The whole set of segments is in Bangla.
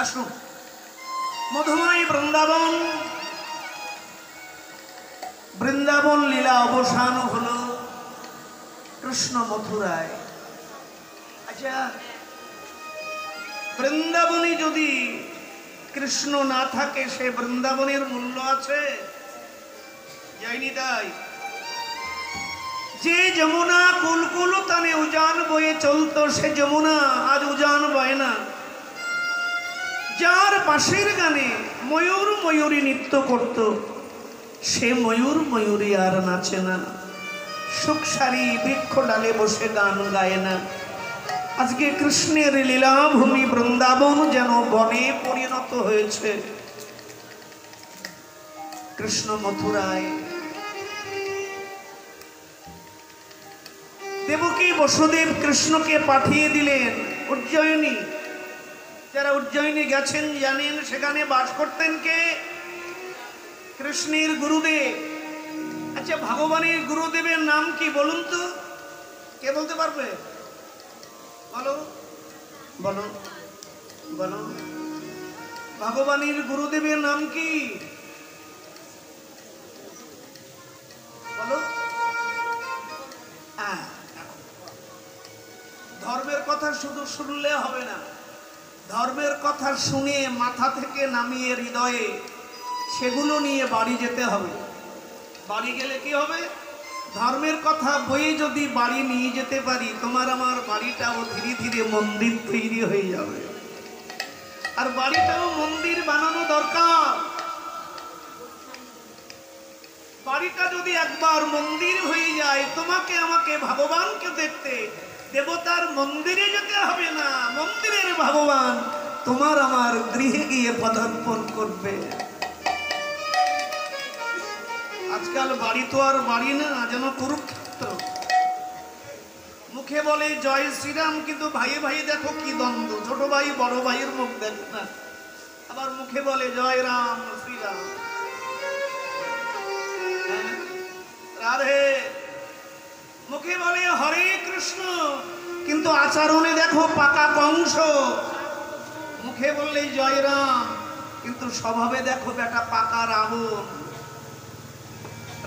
আসুন মধুময় বৃন্দাবন, বৃন্দাবন লীলা অবসান হলো কৃষ্ণ মথুরায়। আচ্ছা, বৃন্দাবনে যদি কৃষ্ণ না থাকে সে বৃন্দাবনের মূল্য আছে? যায়নি তাই। যে যমুনা কুলকুল তানে উজান বয়ে চলতো, সে যমুনা আজ উজান বয় না। যার পাশের গানে ময়ূর ময়ূরী নৃত্য করত, সে ময়ূর ময়ূরী আর নাচে না। সুখসারি বৃক্ষ ডালে বসে গান গায় না। আজকে কৃষ্ণের লীলাভূমি বৃন্দাবন যেন বনে পরিণত হয়েছে। কৃষ্ণ মথুরায় দেবকী বসুদেব কৃষ্ণকে পাঠিয়ে দিলেন উজ্জয়িনী। যারা উজ্জয়িনী গেছেন জানেন সেখানে বাস করতেন কে? কৃষ্ণের গুরুদেব। আচ্ছা, ভগবানের গুরুদেবের নাম কি বলুন তো? কে বলতে পারবে? বলো বলো বলো। ভগবানের গুরুদেবের নাম কি বলো? ধর্মের কথা শুধু শুনলে হবে না, ধর্মের কথা শুনে মাথা থেকে নামিয়ে হৃদয়ে সেগুলো নিয়ে বাড়ি যেতে হবে। বাড়ি গেলে কি হবে? ধর্মের কথা বয়ে যদি বাড়ি নিয়ে যেতে পারি, তোমার আমার বাড়িটাও ধীরে ধীরে মন্দির তৈরি হয়ে যাবে। আর বাড়িটাও মন্দির বানানো দরকার। বাড়িটা যদি একবার মন্দির হয়ে যায়, তোমাকে আমাকে ভগবানকে দেখতে দেবতার মন্দিরে যেতে হবে না, মন্দিরের ভগবান তোমার আমার গৃহে গিয়ে পদার্পণ করবে। আজকাল বাড়ি তো আর বাড়ি না, যেন কুরুক্ষেত্র। মুখে বলে জয় শ্রীরাম, কিন্তু ভাই ভাই দেখো কি দ্বন্দ্ব। ছোট ভাই বড় ভাইয়ের মুখ দেখে না, আবার মুখে বলে জয় রাম শ্রীরাম। রাধে মুখে বলে হরে কৃষ্ণ, কিন্তু আচরণে দেখো পাকা কংস। মুখে বললে জয় রাম, কিন্তু স্বভাবে দেখো বেটা পাকা রাবণ।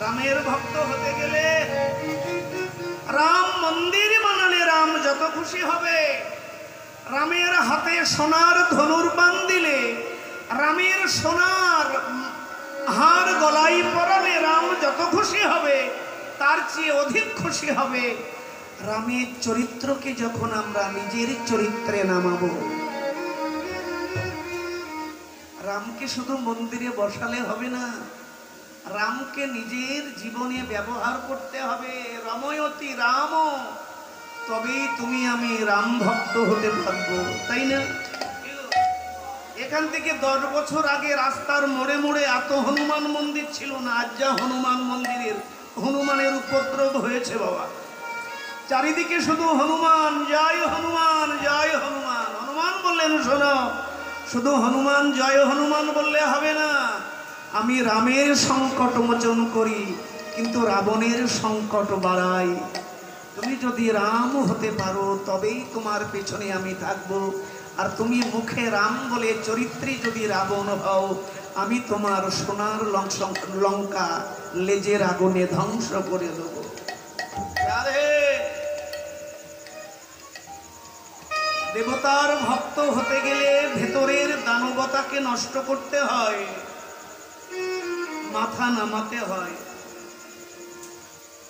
রামের ভক্ত হতে গেলে, রাম মন্দির বানালে রাম যত খুশি হবে। রামের হাতে সোনার ধনুর বান দিলে, রামের সোনার হার গলায় পরালে রাম যত খুশি হবে, তার চেয়ে অধিক খুশি হবে রামের চরিত্রকে যখন আমরা নিজের চরিত্রে নামাবো। রামকে শুধু মন্দিরে বসালে হবে না, রামকে নিজের জীবনে ব্যবহার করতে হবে। রময়তি রাম, তবেই তুমি আমি রাম ভক্ত হতে পারবো, তাই না? এখান থেকে 10 বছর আগে রাস্তার মোড়ে মোড়ে এত হনুমান মন্দির ছিল না। আজ যা হনুমান মন্দিরের, হনুমানের উপদ্রব হয়েছে বাবা। চারিদিকে শুধু হনুমান, জয় হনুমান জয় হনুমান। হনুমান বললেন শোনো, শুধু হনুমান জয় হনুমান বললে হবে না। আমি রামের সংকট মোচন করি, কিন্তু রাবণের সংকট বাড়াই। তুমি যদি রাম হতে পারো, তবেই তোমার পেছনে আমি থাকবো। আর তুমি মুখে রাম বলে চরিত্রে যদি রাবণ হও, আমি তোমার সোনার লঙ্কা লেজের আগুনে ধ্বংস করে দেব। দেবতার ভক্ত হতে গেলে ভেতরের দানবতাকে নষ্ট করতে হয়, মাথা নামাতে হয়।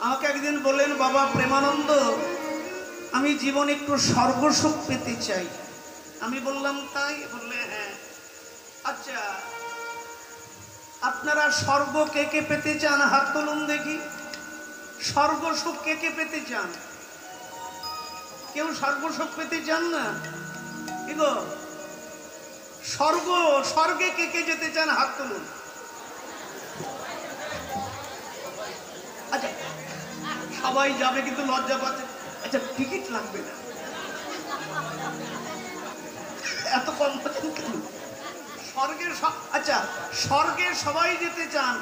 আমাকে একদিন বললেন, বাবা প্রেমানন্দ, আমি জীবনে একটু স্বর্গসুখ পেতে চাই। আমি বললাম তাই? বললে হ্যাঁ। আচ্ছা, আপনারা স্বর্গ কে কে পেতে চান? হাত তুলুন দেখি। স্বর্গসুখ কে কে পেতে চান? কেউ স্বর্গসুখ পেতে চান না? কি গো, স্বর্গে কে কে যেতে চান? হাত তুলুন। আচ্ছা, সবাই যাবে কিন্তু লজ্জা পাচ্ছে। আচ্ছা, টিকিট লাগবে না? এত কম কেন? স্বর্গের আচ্ছা, স্বর্গে সবাই যেতে চান।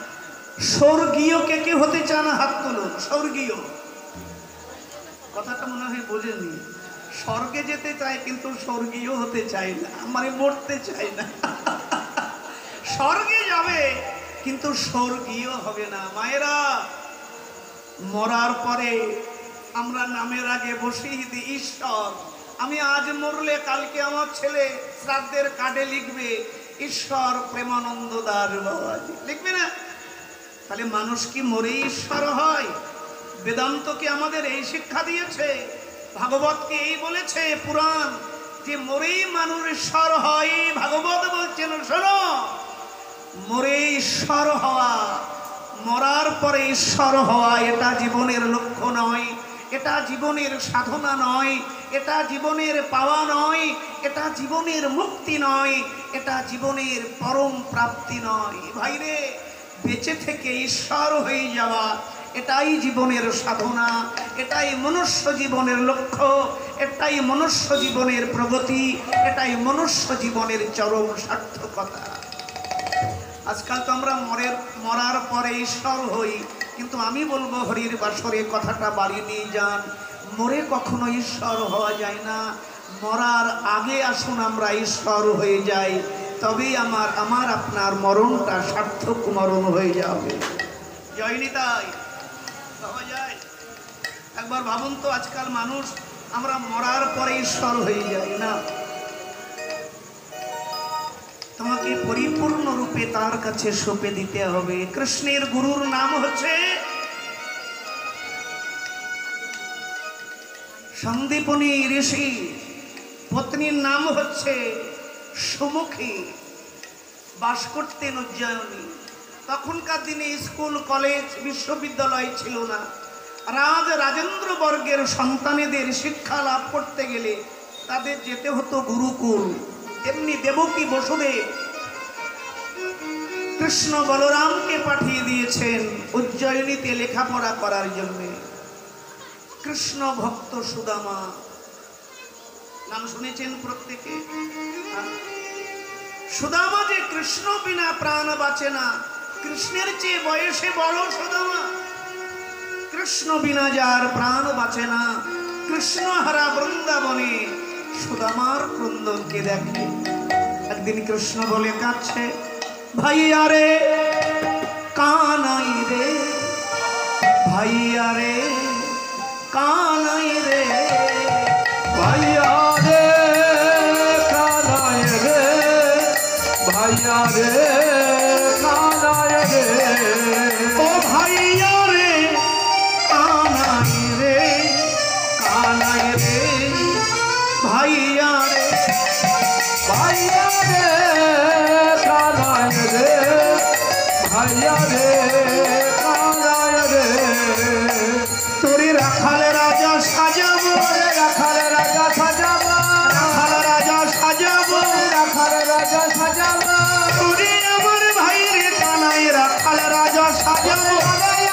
স্বর্গীয় কে কে হতে চান? হাত তুলুন। স্বর্গীয় কথাটা মনে হয় বোঝেননি। স্বর্গে যেতে চায় কিন্তু স্বর্গীয় হতে চায় না, মানে মরতে চায় না। স্বর্গে যাবে কিন্তু স্বর্গীয় হবে না। মায়েরা, মরার পরে আমরা নামের আগে বসিয়ে দিই ঈশ্বর। আমি আজ মরলে কালকে আমার ছেলে শ্রাদ্ধের কার্ডে লিখবে ঈশ্বর প্রেমানন্দ দাস বাবাজি, লিখবে না? তাহলে মানুষ কি মরে ঈশ্বর হয়? বেদান্ত কি আমাদের এই শিক্ষা দিয়েছে? ভাগবত কি এই বলেছে? পুরাণ যে মরেই মানুষ ঈশ্বর হয়? ভাগবত বলছেন শোনো, মরে ঈশ্বর হওয়া, মরার পরে ঈশ্বর হওয়া এটা জীবনের লক্ষ্য নয়, এটা জীবনের সাধনা নয়, এটা জীবনের পাওয়া নয়, এটা জীবনের মুক্তি নয়, এটা জীবনের পরম প্রাপ্তি নয়। ভাইরে, বেঁচে থেকে ঈশ্বর হয়ে যাওয়া এটাই জীবনের সাধনা, এটাই মনুষ্য জীবনের লক্ষ্য, এটাই মনুষ্য জীবনের প্রগতি, এটাই মনুষ্য জীবনের চরম সার্থকতা। আজকাল তো আমরা মরার পরে ঈশ্বর হই, কিন্তু আমি বলবো হরির বাসরে কথাটা বাড়ি নিয়ে যান। মরে কখনো ঈশ্বর হওয়া যায় না, মরার আগে আসুন আমরা ঈশ্বর হয়ে যাই, তবেই আমার আপনার মরণটা সার্থক মরণ হয়ে যাবে। জয় নিতাই। পাওয়া যায়? একবার ভাবুন তো, আজকাল মানুষ আমরা মরার পরে ঈশ্বর হয়ে যাই না। তোমাকে পরিপূর্ণ রূপে তার কাছে সঁপে দিতে হবে। কৃষ্ণের গুরুর নাম হচ্ছে সন্দীপনী ঋষি, পত্নীর নাম হচ্ছে সুমুখী, বাস করতেন উজ্জয়িনী। তখনকার দিনে স্কুল, কলেজ, বিশ্ববিদ্যালয় ছিল না। রাজেন্দ্র বর্গের সন্তানেদের শিক্ষা লাভ করতে গেলে তাদের যেতে হতো গুরুকুল। তেমনি দেবকী বসুদেব কৃষ্ণ বলরামকে পাঠিয়ে দিয়েছেন উজ্জয়িনীতে লেখাপড়া করার জন্য। কৃষ্ণ ভক্ত সুদামা, নাম শুনেছেন প্রত্যেকে? সুদামা যে কৃষ্ণ বিনা প্রাণ বাঁচে না, কৃষ্ণের চেয়ে বয়সে বড় সুদামা। কৃষ্ণ বিনা যার প্রাণ বাঁচে না, কৃষ্ণ হারা বৃন্দাবনে সুদামার ক্রন্দনকে দেখে। একদিন কৃষ্ণ বলে কাঁদছে, ভাইয়া রে কানাই রে, ভাইয়া রে কানাই রে, ভাইয়া রে কানাই রে, ভাইয়া রে কানাই রে, ও ভাইয়া রে কানাই রে, কানাই রে, ভাইয়া রে, ভাইয়া রে কানাই রে, ভাইয়া রে কানাই রে, তোরে রাখাল রাজা সাজাবো, রাখাল রাজা সাজাবো, রাখাল রাজা সাজাবো, রাখাল রাজা সাজাবো, তোরে আমার ভাই রে কানাই রাখাল রাজা সাজাবো,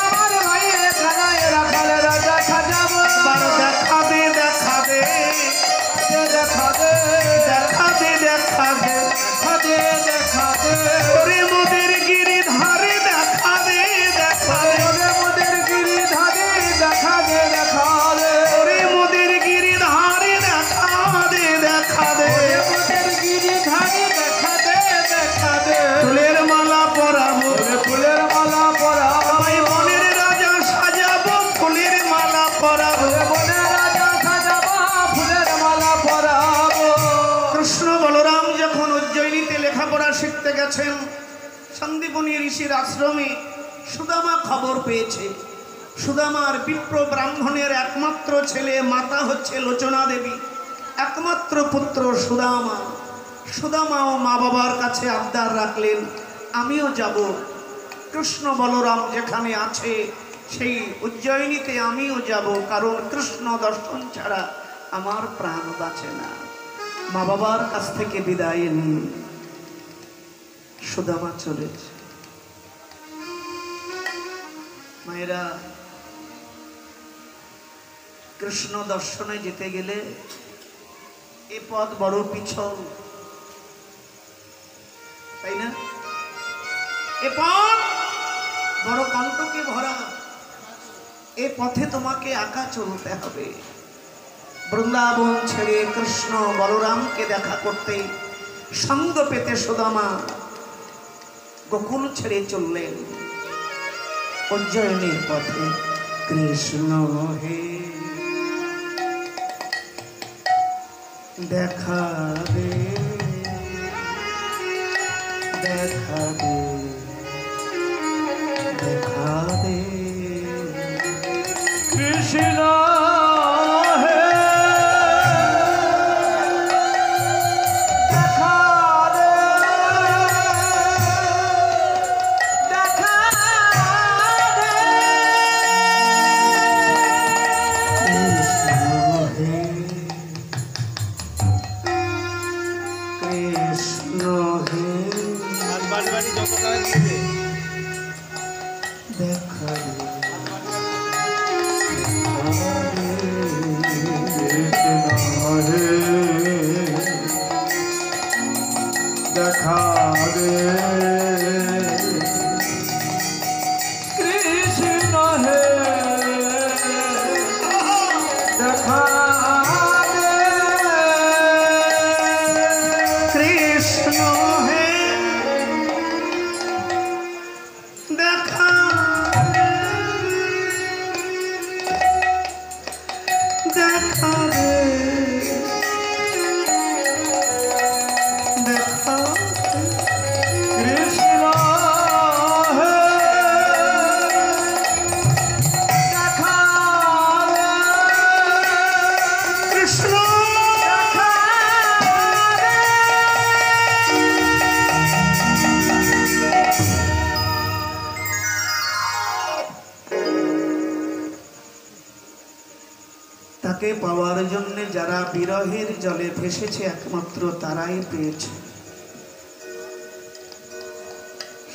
আমার ভাই রে কানাই রাখাল রাজা সাজাবো, বার দেখা দে দেখা দে, দেখা দে দেখা দে দেখা দে, দেখা দে দেখা দে, তোরে মোদের গিরি ধারে দেখা দে দেখা দে, ওরে মোদের গিরি ধারে দেখা দে দেখা দে, তোরে মোদের গিরি ধারে দেখা দে দেখা দে, ওরে মোদের গিরি ধারে দেখা দে দেখা দে, ফুলের মালা পরাবো, ওরে ফুলের মালা পরাবো, আমি বনের রাজা সাজাবো, ফুলের মালা পরাবো। ওরে বনের রাজা সাজাবো, ফুলের মালা পরাবো। কৃষ্ণ বলরাম যখন উজ্জয়িনীতে লেখাপড়া শিখতে গেছেন, সন্দীপনী ঋষির আশ্রমে সুদামা খবর পেয়েছে। সুদামার বিপ্র ব্রাহ্মণের একমাত্র ছেলে, মাতা হচ্ছে লোচনা দেবী, একমাত্র পুত্র সুদামা। সুদামাও মা বাবার কাছে আবদার রাখলেন, আমিও যাব, কৃষ্ণ বলরাম যেখানে আছে সেই উজ্জয়িনীতে আমিও যাব, কারণ কৃষ্ণ দর্শন ছাড়া আমার প্রাণ বাঁচে না। মা বাবার কাছ থেকে বিদায় নিয়ে সুদামা চলেছে। মায়েরা, কৃষ্ণ দর্শনে যেতে গেলে এ পথ বড় পিছল, তাই না? এ পথ বড় কণ্টকে ভরা, এ পথে তোমাকে একা চলতে হবে। বৃন্দাবন ছেড়ে কৃষ্ণ বলরামকে দেখা করতে সঙ্গ পেতে সুদামা গোকুল ছেড়ে চললেন উজ্জয়িনীর পথে। কৃষ্ণ হে দেখা দে, দেখা দে, দেখা দে কৃষ্ণ হে দেখা দে, দেখা দে কৃষ্ণ হে, কৃষ্ণ হে দেখা দে, দেখা দে কৃষ্ণ হে দেখা দে কৃষ্ণ হে দেখা দে, দেখা দে, দেখা দে। কৃষ্ণ হে দেখা দে কৃষ্ণ দেখা দে তাকে পাওয়ার জন্য যারা বিরহের জলে ভেসেছে একমাত্র তারাই পেয়েছে।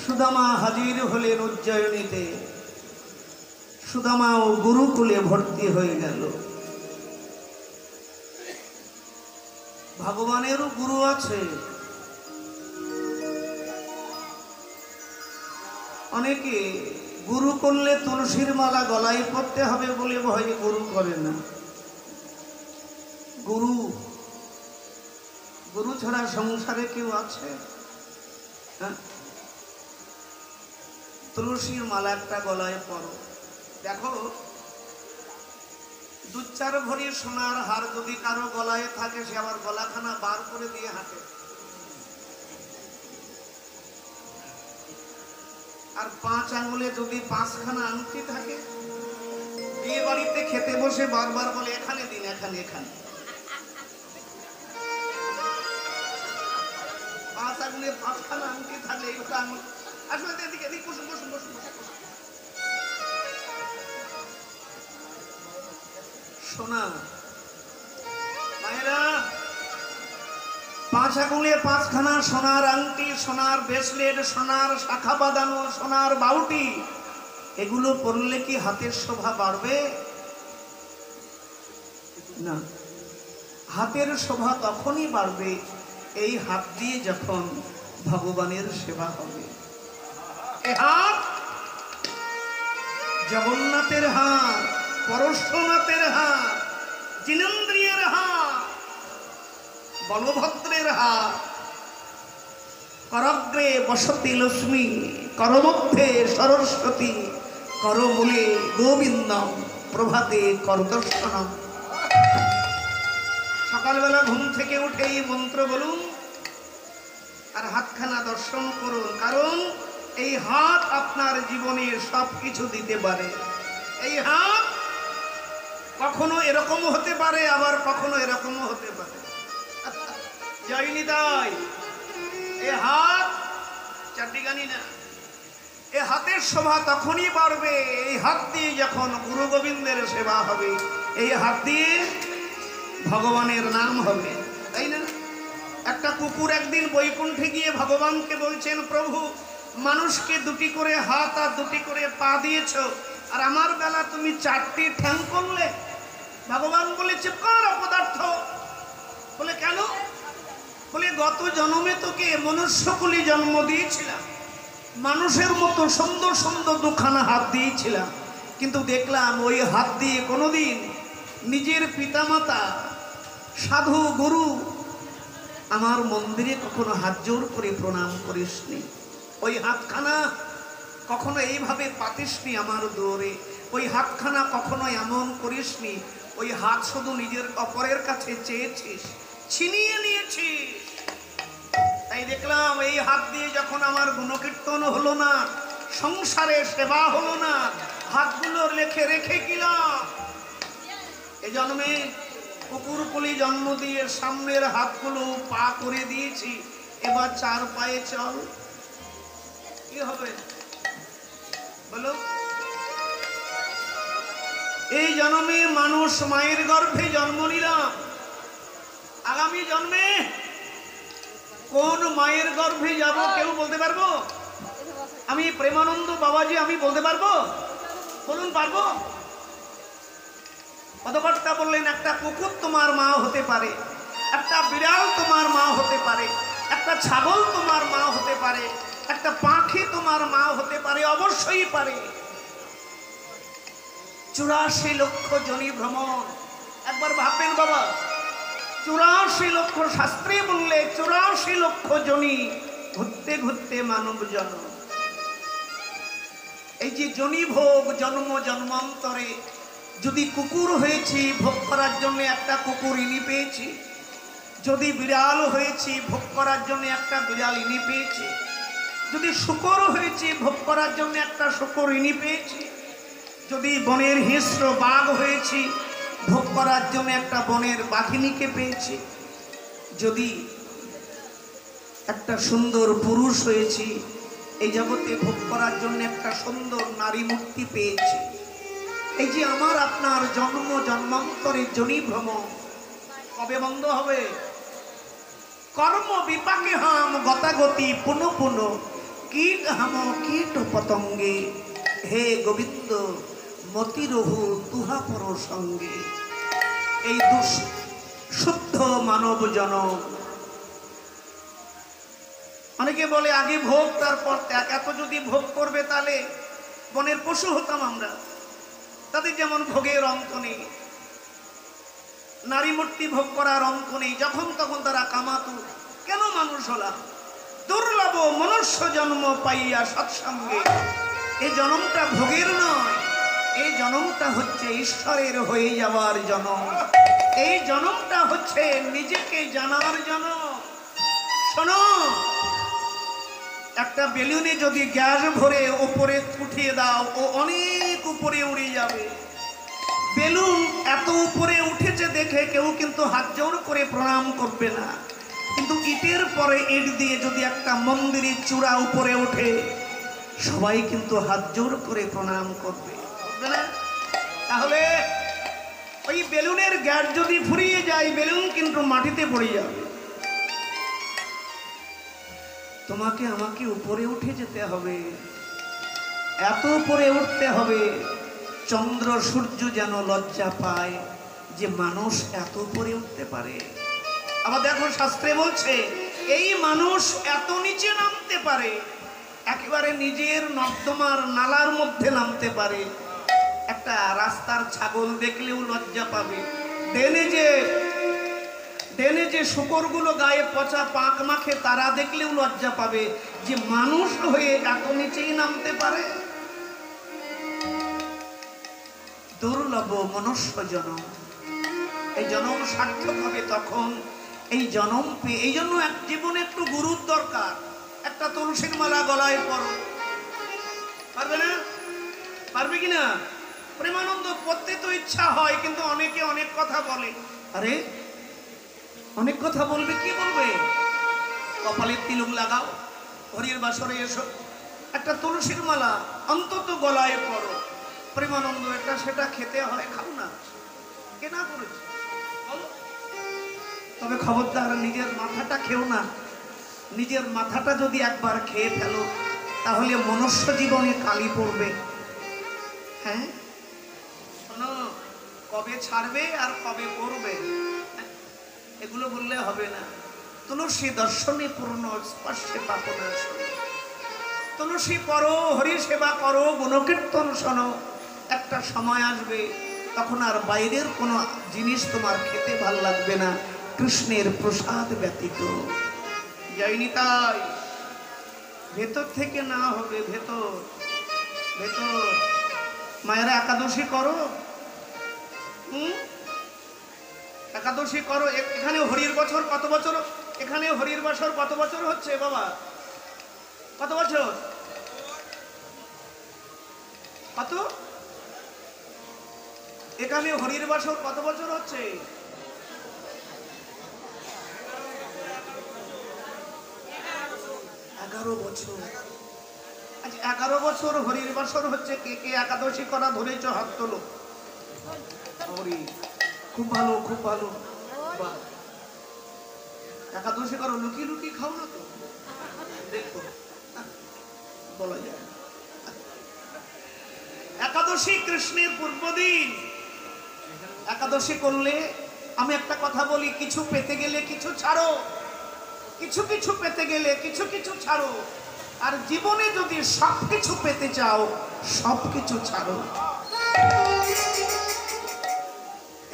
সুদামা হাজির হলেন উজ্জয়িনীতে। সুদামা ও গুরুকুলে ভর্তি হয়ে গেল। ভগবানেরও গুরু আছে। অনেকে গুরু করলে তুলসীর মালা গলায় পড়তে হবে বলে ভয়ে গুরু করে না। গুরু গুরু ছাড়া সংসারে কেউ আছে? হ্যাঁ, তুলসীর মালা একটা গলায় পরো। দেখো, দু চার ভরি সোনার হার যদি কারো গলায় থাকে, সে আবার গলাখানা বার করে দিয়ে হাঁটে। আর 5 আঙ্গুলে যদি 5খানা আংটি থাকে, বিয়ে বাড়িতে খেতে বসে বারবার বলে এখানে দিন, এখানে এখানে। 5 আঙ্গুলে 5খানা আংটি থাকলে এইভাবে আঙুল আসলে এদিকে এদিকে বসুন বসুন বসুন বসুন। সোনা মায়েরা, 5 আঙ্গুলে 5খানা সোনার আংটি, সোনার ব্রেসলেট, সোনার শাখা বাঁধানো, সোনার বাউটি, এগুলো পরলে কি হাতের শোভা বাড়বে? না। হাতের শোভা তখনই বাড়বে এই হাত দিয়ে যখন ভগবানের সেবা হবে। এ হাত জগন্নাথের হাত, পরশুনাথের হাত, জিনেন্দ্রিয়ের হাত, বলভদ্রের হাত। করগ্রে বসতি লক্ষ্মী, করমধ্যে সরস্বতী, করমূলে গোবিন্দম, প্রভাতে করদর্শনম। সকালবেলা ঘুম থেকে উঠে এই মন্ত্র বলুন আর হাতখানা দর্শন করুন, কারণ এই হাত আপনার জীবনের সবকিছু দিতে পারে। এই হাত কখনো এরকম হতে পারে, আবার কখনো এরকমও হতে পারে। জয় নিতাই। এ হাত চারটিগানি না, এ হাতের শোভা তখনই বাড়বে এই হাত দিয়ে যখন গুরু গোবিন্দের সেবা হবে, এই হাত দিয়ে ভগবানের নাম হবে, তাই না? একটা কুকুর একদিন বৈকুণ্ঠে গিয়ে ভগবানকে বলছেন, প্রভু মানুষকে 2টি করে হাত আর 2টি করে পা দিয়েছ, আর আমার বেলা তুমি 4টি ঠ্যাং করলে। ভগবান বলেছে, কর অপদার্থ। বলে কেন? বলে গত জন্মে তোকে মনুষ্যকুলে জন্ম দিয়েছিলাম, মানুষের মতো সুন্দর সুন্দর 2খানা হাত দিয়েছিলাম, কিন্তু দেখলাম ওই হাত দিয়ে কোনোদিন নিজের পিতামাতা সাধু গুরু আমার মন্দিরে কখনো হাত জোর করে প্রণাম করিসনি, ওই হাতখানা কখনো এইভাবে পাতিসনি আমার দৌড়ে, ওই হাতখানা কখনো এমন করিসনি, ওই হাত শুধু নিজের অপরের কাছে চেয়েছিস, ছিনিয়ে নিয়েছিস। তাই দেখলাম এই হাত দিয়ে যখন আমার গুণকীর্তন হলো না, সংসারে সেবা হলো না, হাতগুলো রেখে রেখে গেলাম। এ জন্মে কুকুরকুলি জন্ম দিয়ে সামনের হাতগুলো পা করে দিয়েছি, এবার চার পায়ে চল। কি হবে বলো? এই জন্মে মানুষ মায়ের গর্ভে জন্ম নিলাম, আগামী জন্মে কোন মায়ের গর্ভে যাব কেউ বলতে পারবো? আমি প্রেমানন্দ বাবাজি আমি বলতে পারবো? বলুন পারবো? পদকর্তা বললেন একটা কুকুর তোমার মা হতে পারে, একটা বিড়াল তোমার মা হতে পারে, একটা ছাগল তোমার মা হতে পারে, একটা পাখি তোমার মা হতে পারে, অবশ্যই পারে। 84 লক্ষ জনি ভ্রমণ, একবার ভাববেন বাবা, 84 লক্ষ, শাস্ত্রে বললে 84 লক্ষ জনি ঘুরতে ঘুরতে মানব জন্ম। এই যে জনি ভোগ, জন্ম জন্মান্তরে যদি কুকুর হয়েছি ভোগ করার জন্য একটা কুকুর ইনি পেয়েছি, যদি বিড়াল হয়েছি ভোগ করার জন্য একটা বিড়াল ইনি পেয়েছি, যদি শূকর হয়েছি ভোগ করার জন্য একটা শূকর ইনি পেয়েছি, যদি বনের হিংস্র বাঘ হয়েছি ভোগ করার জন্য একটা বনের বাঘিনীকে পেয়েছি, যদি একটা সুন্দর পুরুষ হয়েছি এই জগতে ভোগ করার জন্য একটা সুন্দর নারী মূর্তি পেয়েছি। এই যে আমার আপনার জন্ম জন্মান্তরের জনি ভ্রমণ কবে বন্ধ হবে? কর্ম বিপাকে হাম গতাগতি পুনঃ পুনঃ কীট হাম কীট পতঙ্গে, হে গোবিন্দ মতি রহু তুহা পর সঙ্গে। এই শুদ্ধ মানব জনম, অনেকে বলে আগে ভোগ তারপর ত্যাগ। এত যদি ভোগ করবে তাহলে বনের পশু হতাম আমরা, তাদের যেমন ভোগের অন্ত নেই, নারী মূর্তি ভোগ করার অন্ত নেই, যখন তখন তারা কামাতু। কেন মানুষ হলাম? দুর্লভ মনুষ্য জন্ম পাইয়া সৎসঙ্গে। এই জন্মটা ভোগের নয়, এই জন্মটা হচ্ছে ঈশ্বরের হয়ে যাওয়ার জন্ম, এই জন্মটা হচ্ছে নিজেকে জানার জন্ম। শোনো, একটা বেলুনে যদি গ্যাস ভরে উপরে উঠিয়ে দাও, ও অনেক উপরে উড়ে যাবে। বেলুন এত উপরে উঠেছে দেখে কেউ কিন্তু হাত জোড় করে প্রণাম করবে না, কিন্তু ইটের পরে ইট দিয়ে যদি একটা মন্দিরের চূড়া উপরে ওঠে সবাই কিন্তু হাত জোড় করে প্রণাম করবে না? তাহলে ওই বেলুনের গ্যাস যদি ফুরিয়ে যায় বেলুন কিন্তু মাটিতে পড়ে যাবে। তোমাকে আমাকে উপরে উঠে যেতে হবে, এত উপরে উঠতে হবে চন্দ্র সূর্য যেন লজ্জা পায় যে মানুষ এত উপরে উঠতে পারে। আবার দেখো শাস্ত্রে বলছে এই মানুষ এত নিচে নামতে পারে, একেবারে নিজের নর্দমার নালার মধ্যে নামতে পারে। একটা রাস্তার ছাগল দেখলেও লজ্জা পাবে, দেনে যে শুকরগুলো গায়ে পচা পাক মাখে তারা দেখলেও লজ্জা পাবে যে মানুষ হয়ে এত নিচেই নামতে পারে। দুর্লভ মনুষ্য জনম, এই জনম সার্থক হবে তখন এই জনম পেয়ে। এই জন্য এক জীবনে একটু গুরুর দরকার। একটা তুলসীর মালা গলায় পরো, পারবে না? পারবে কিনা? প্রেমানন্দ পড়তে তো ইচ্ছা হয়, কিন্তু অনেকে অনেক কথা বলে। আরে অনেক কথা বলবে, কি বলবে? কপালে তিলক লাগাও, হরির বাসরে এসো, একটা তুলসীর মালা অন্তত গলায় পরো। প্রেমানন্দ এটা সেটা খেতে হয়, খাও না, কেনা করেছে বলো? তবে খবরদার নিজের মাথাটা খেও না। নিজের মাথাটা যদি একবার খেয়ে ফেলো তাহলে মনুষ্য জীবনে কালি পড়বে। হ্যাঁ শোনো, কবে ছাড়বে আর কবে পড়বে এগুলো বললে হবে না। তুলসী দর্শনে পূর্ণ স্পর্শে পাপনাশ। তুলসী পড়ো, হরি সেবা করো, গুণকীর্তন শোনো, একটা সময় আসবে তখন আর বাইরের কোনো জিনিস তোমার খেতে ভাল লাগবে না, কৃষ্ণের প্রসাদ ব্যতীত। যাইনি তাই ভেতর থেকে না হবে, ভেতর ভেতর। মায়েরা একাদশী করো, একাদশী করো। এখানে হরির বছর কত বছর? এখানে হরির বছর কত বছর হচ্ছে বাবা? কত বছর? কত? এখানে হরির বছর কত বছর হচ্ছে? 11 বছর। আচ্ছা 11 বছর হরির বছর হচ্ছে। কে কে একাদশী করা ধরেছ হাত তোলো। হরি, খুব ভালো, খুব ভালো। বাহ, একাদশী করো, লুকিয়ে লুকিয়ে খাও না তো? দেখো বলা যায়। একাদশী কৃষ্ণের পূর্বদিন। একাদশী করলে আমি একটা কথা বলি, কিছু পেতে গেলে কিছু ছাড়ো, কিছু কিছু পেতে গেলে কিছু কিছু ছাড়ো। আর জীবনে যদি সবকিছু পেতে চাও, সবকিছু ছাড়ো।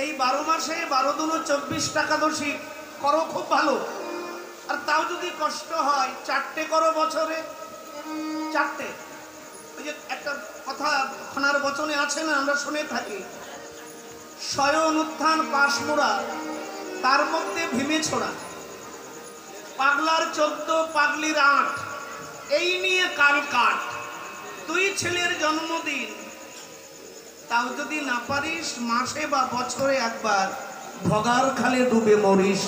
এই 12 মাসে 12 দিন 24 একাদশী করো, খুব ভালো। আর তাও যদি কষ্ট হয় 4টে করো বছরে, 4টে। ওই যে একটা কথা খনার বচনে আছে না, আমরা শুনে থাকি, শয়ন উত্থান পাশমোড়া, তার মধ্যে ভীমে ছোড়া, পাগলার 14 পাগলির 8, এই নিয়ে কাল কাট। 2 ছেলের জন্মদিন, তাও যদি না পারিস মাসে বা বছরে একবার ভগার খালে ডুবে মরিস।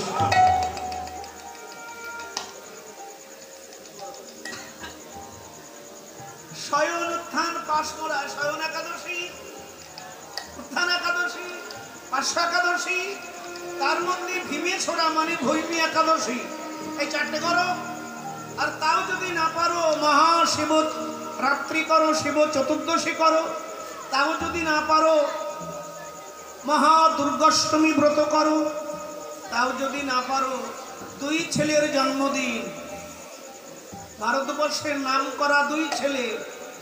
শয়ন উত্থান পাশমোড়া, শয়ন একাদশী, উত্থান একাদশী, পাশ একাদশী, তার মধ্যে ভীমে ছোড়া মানে ভৈমী একাদশী, এই 4টে করো। আর তাও যদি না পারো মহাশিব রাত্রি করো, শিব চতুর্দশী করো। তাও যদি না পারো মহা দুর্গাষ্টমী ব্রত করো। তাও যদি না পারো 2 ছেলের জন্মদিন, ভারতবর্ষের নাম করা 2 ছেলে,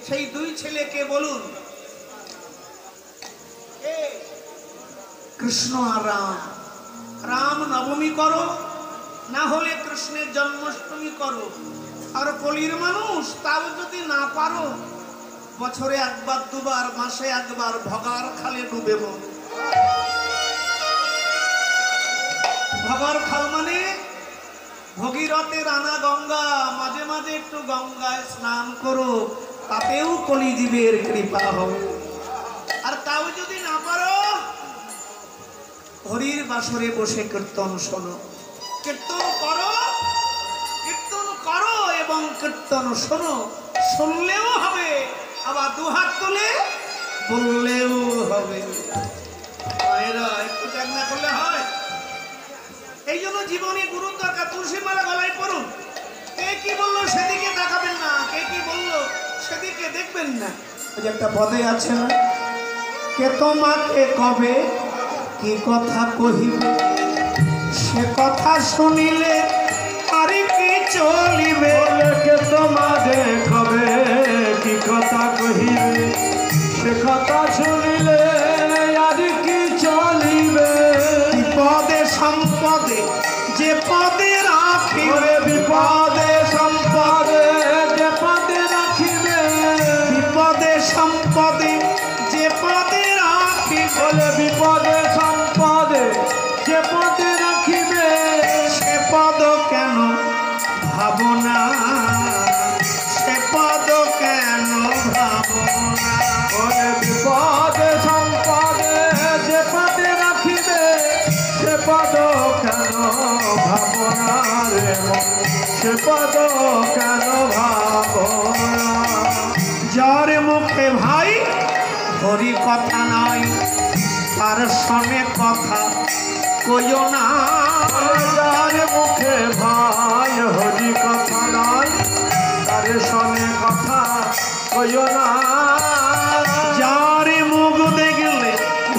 সেই 2 ছেলেকে বলুন, কৃষ্ণ আর রাম। রাম নবমী করো, না হলে কৃষ্ণের জন্মাষ্টমী করো। আর কলির মানুষ, তাও যদি না পারো বছরে একবার দুবার, মাসে একবার ভগার খালে ডুবে মরো। ভগার খাল মানে ভগীরথের আনা গঙ্গা, মাঝে মাঝে একটু গঙ্গায় স্নান করো, তাতেও কলিজীবের কৃপা হবে। আর তাও যদি না পারো হরির বাসরে বসে কীর্তন শোনো। কীর্তন করো, কীর্তন করো এবং কীর্তন শোনো। শুনলেও হবে, আবার 2 হাত তুলে বললেও হবে। মায়েরা একটু ত্যাগ না করলে হয়? এই জন্য জীবনে গুরুর দরকার। তুলসী মালা গলায় পড়ুন। কে কি বললো সেদিকে তাকাবেন না, কে কি বললো সেদিকে দেখবেন না। ওই যে একটা পদে আছে না, কে তোমাকে কবে কি কথা কহিবে, সে কথা শুনিলে আর কি চলিবে। কে তোমাকে কবে কি কথা কহিবে, সে কথা শুনিলে আর কি চলিবে। বিপদে সম্পদে যে পদে রাখিবে, বিপদে সম্পদে যে পদে রাখিবে, বিপদে সম্পদে যে পদে রাখিবে, বিপদে সম্পদে যে পদে রাখিবে, সে পদ কেন ভাবনা, সে পদ কেন ভাবনা। বিপদে সম্পদে যে পদে রাখিবে, সে পদ কেন ভাবনা রে মন, সে পদ কেন ভাবনা। যার মুখে ভাই হরি কথা নাই, তার সনে কথা কইও না। যার মুখে ভাই হরি কথা নাই, তার সনে কথা কইও না। যার মুখ দেখলে